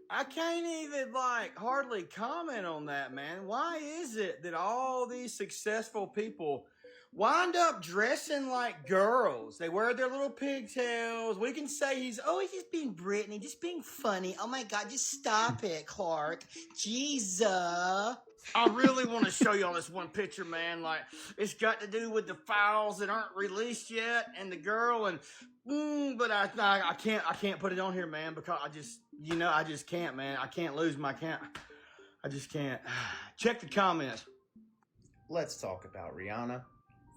I can't even, hardly comment on that, man. Why is it that all these successful people wind up dressing like girls? They wear their little pigtails. We can say he's just being Britney, just being funny. Oh my God, just stop it, Clark. Jesus. I really want to show y'all this one picture, man. It's got to do with the files that aren't released yet, and the girl, and but I can't put it on here, man, because I just can't, man. I can't lose my account. I just can't. Check the comments. Let's talk about Rihanna.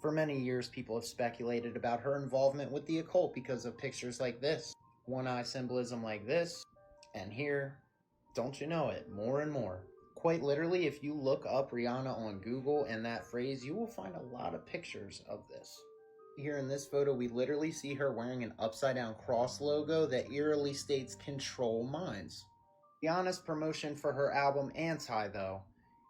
For many years, people have speculated about her involvement with the occult because of pictures like this, one-eye symbolism like this, and here, don't you know it, more and more. Quite literally, if you look up Rihanna on Google and that phrase, you will find a lot of pictures of this. Here in this photo, we literally see her wearing an upside-down cross logo that eerily states "Control Minds." Rihanna's promotion for her album Anti, though,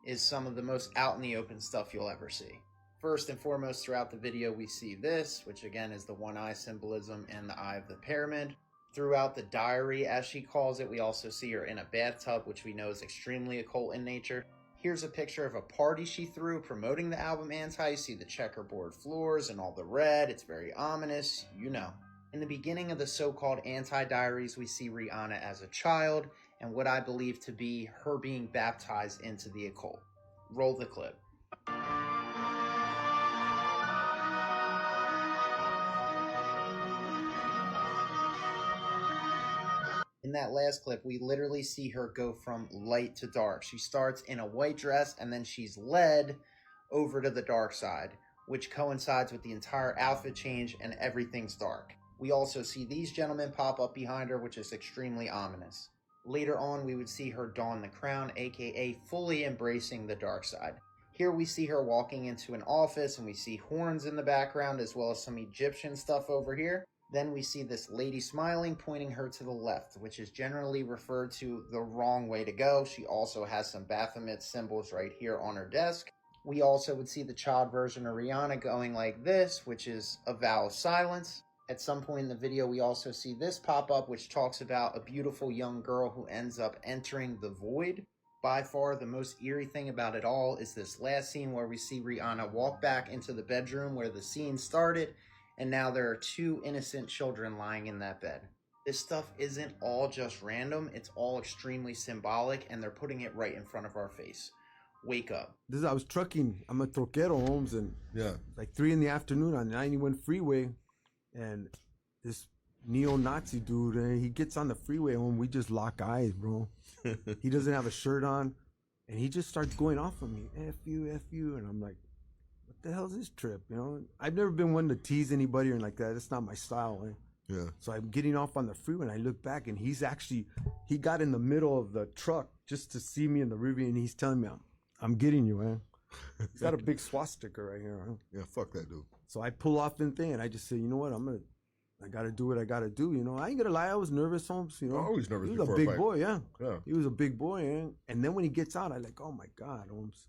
is some of the most out-in-the-open stuff you'll ever see. First and foremost, throughout the video, we see this, which again is the one-eye symbolism and the eye of the pyramid. Throughout the diary, as she calls it, we also see her in a bathtub, which we know is extremely occult in nature. Here's a picture of a party she threw promoting the album Anti. You see the checkerboard floors and all the red. It's very ominous, you know. In the beginning of the so-called Anti-diaries, we see Rihanna as a child, and what I believe to be her being baptized into the occult. Roll the clip. In that last clip, we literally see her go from light to dark. She starts in a white dress, and then she's led over to the dark side, which coincides with the entire outfit change, and everything's dark. We also see these gentlemen pop up behind her, which is extremely ominous. Later on, we would see her don the crown, aka fully embracing the dark side. Here we see her walking into an office, and we see horns in the background, as well as some Egyptian stuff over here. Then we see this lady smiling, pointing her to the left, which is generally referred to the wrong way to go. She also has some Baphomet symbols right here on her desk. We also would see the child version of Rihanna going like this, which is a vow of silence. At some point in the video, we also see this pop up, which talks about a beautiful young girl who ends up entering the void. By far, the most eerie thing about it all is this last scene where we see Rihanna walk back into the bedroom where the scene started, and now there are 2 innocent children lying in that bed. This stuff isn't all just random, it's all extremely symbolic, and they're putting it right in front of our face. Wake up. I was trucking. I'm a troquero, Holmes, and like 3 in the afternoon on 91 freeway, and this neo-Nazi dude, he gets on the freeway, and we just lock eyes, bro. He doesn't have a shirt on, and he just starts going off on me. F you, and I'm like, what the hell's this trip? You know, I've never been one to tease anybody or like that. That's not my style, man. Yeah. So I'm getting off on the freeway, and I look back, and he got in the middle of the truck just to see me in the rearview, and he's telling me, I'm getting you, man. He's got a big swastika right here, huh? Yeah, fuck that dude. So I pull off the thing, and I just say, you know what, I gotta do what I gotta do, you know. I ain't gonna lie, I was nervous, Holmes, you know. I'm always nervous. He was a big boy, yeah. He was a big boy, and then when he gets out, I like, oh my God, Holmes,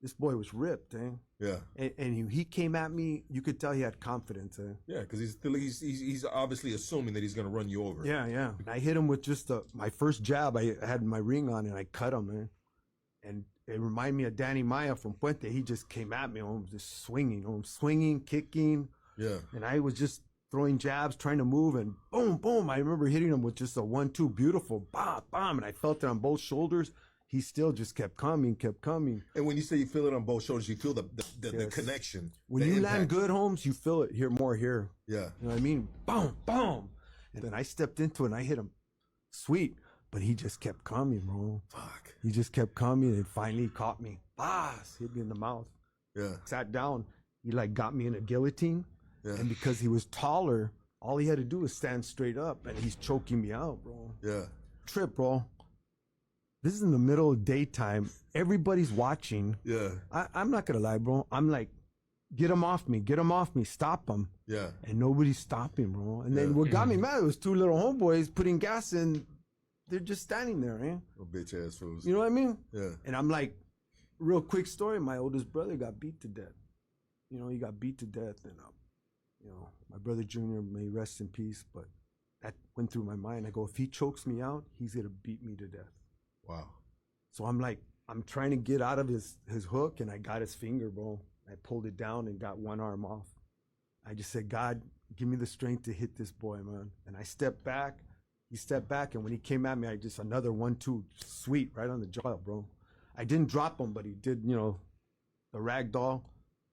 this boy was ripped, eh? Yeah. And he came at me. You could tell he had confidence, eh? Yeah, because he's obviously assuming that he's gonna run you over. Yeah. And I hit him with just my first jab. I had my ring on, and I cut him, man. And it reminded me of Danny Maya from Puente. He just came at me, just swinging, kicking. Yeah. And I was just throwing jabs, trying to move, and boom, boom. I remember hitting him with just a 1-2, beautiful, bam, and I felt it on both shoulders. He still just kept coming. And when you say you feel it on both shoulders, you feel the connection. When you land good, Holmes, you feel it here. Yeah. You know what I mean? Boom, boom. And then I stepped into it, and I hit him sweet, but he just kept coming, bro. Fuck. He just kept coming, and finally caught me. Hit me in the mouth. Yeah. Sat down. He like got me in a guillotine. Yeah. And because he was taller, all he had to do was stand straight up, and he's choking me out, bro. Yeah. Trip, bro. This is in the middle of daytime. Everybody's watching. Yeah. I'm not gonna lie, bro. I'm like, get him off me, stop him. Yeah. And nobody's stopping, bro. And then what got me mad was 2 little homeboys putting gas in. They're just standing there, eh? Oh, bitch ass fools. You know what I mean? Yeah. And I'm like, real quick story. My oldest brother got beat to death. You know, he got beat to death, and you know, my brother Junior, may rest in peace. But that went through my mind. I go, if he chokes me out, he's gonna beat me to death. Wow. So I'm like, I'm trying to get out of his hook, and I got his finger, bro. I pulled it down and got one arm off. I just said, God, give me the strength to hit this boy, man. And I stepped back. He stepped back, and when he came at me, I just another 1-2, sweet, right on the jaw, bro. I didn't drop him, but he did, you know, the rag doll.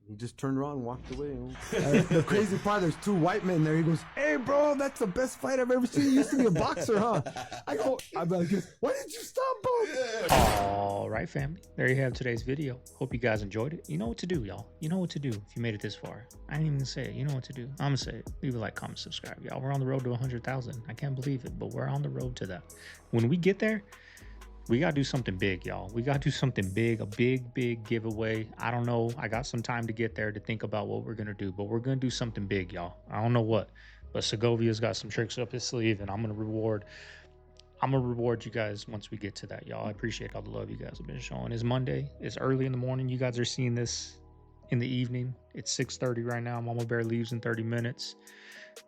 He just turned around and walked away. You know? The crazy part, there's 2 white men there. He goes, hey, bro, that's the best fight I've ever seen. You used to be a boxer, huh? I'm like, why did you stop, bro? All right, family. There you have today's video. Hope you guys enjoyed it. You know what to do, y'all. You know what to do if you made it this far. I ain't even gonna say it. You know what to do. I'm gonna say it. Leave a like, comment, subscribe, y'all. We're on the road to 100,000. I can't believe it, but we're on the road to that. When we get there, we gotta do something big, y'all. We gotta do something big, a big giveaway. I don't know. I got some time to get there to think about what we're gonna do, but we're gonna do something big, y'all. I don't know what, but Segovia's got some tricks up his sleeve, and I'm gonna reward you guys once we get to that, y'all. I appreciate all the love you guys have been showing. It's Monday. It's early in the morning. You guys are seeing this in the evening. It's 6:30 right now. Mama Bear leaves in 30 minutes,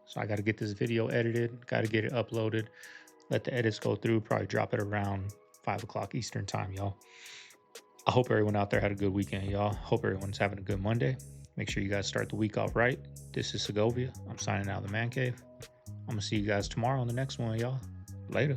so I got to get this video edited. Got to get it uploaded. Let the edits go through. Probably drop it around 5 o'clock Eastern time, y'all. I hope everyone out there had a good weekend, y'all. Hope everyone's having a good Monday. Make sure you guys start the week off right. This is Segovia. I'm signing out of the Man Cave. I'm gonna see you guys tomorrow on the next one, y'all. Later.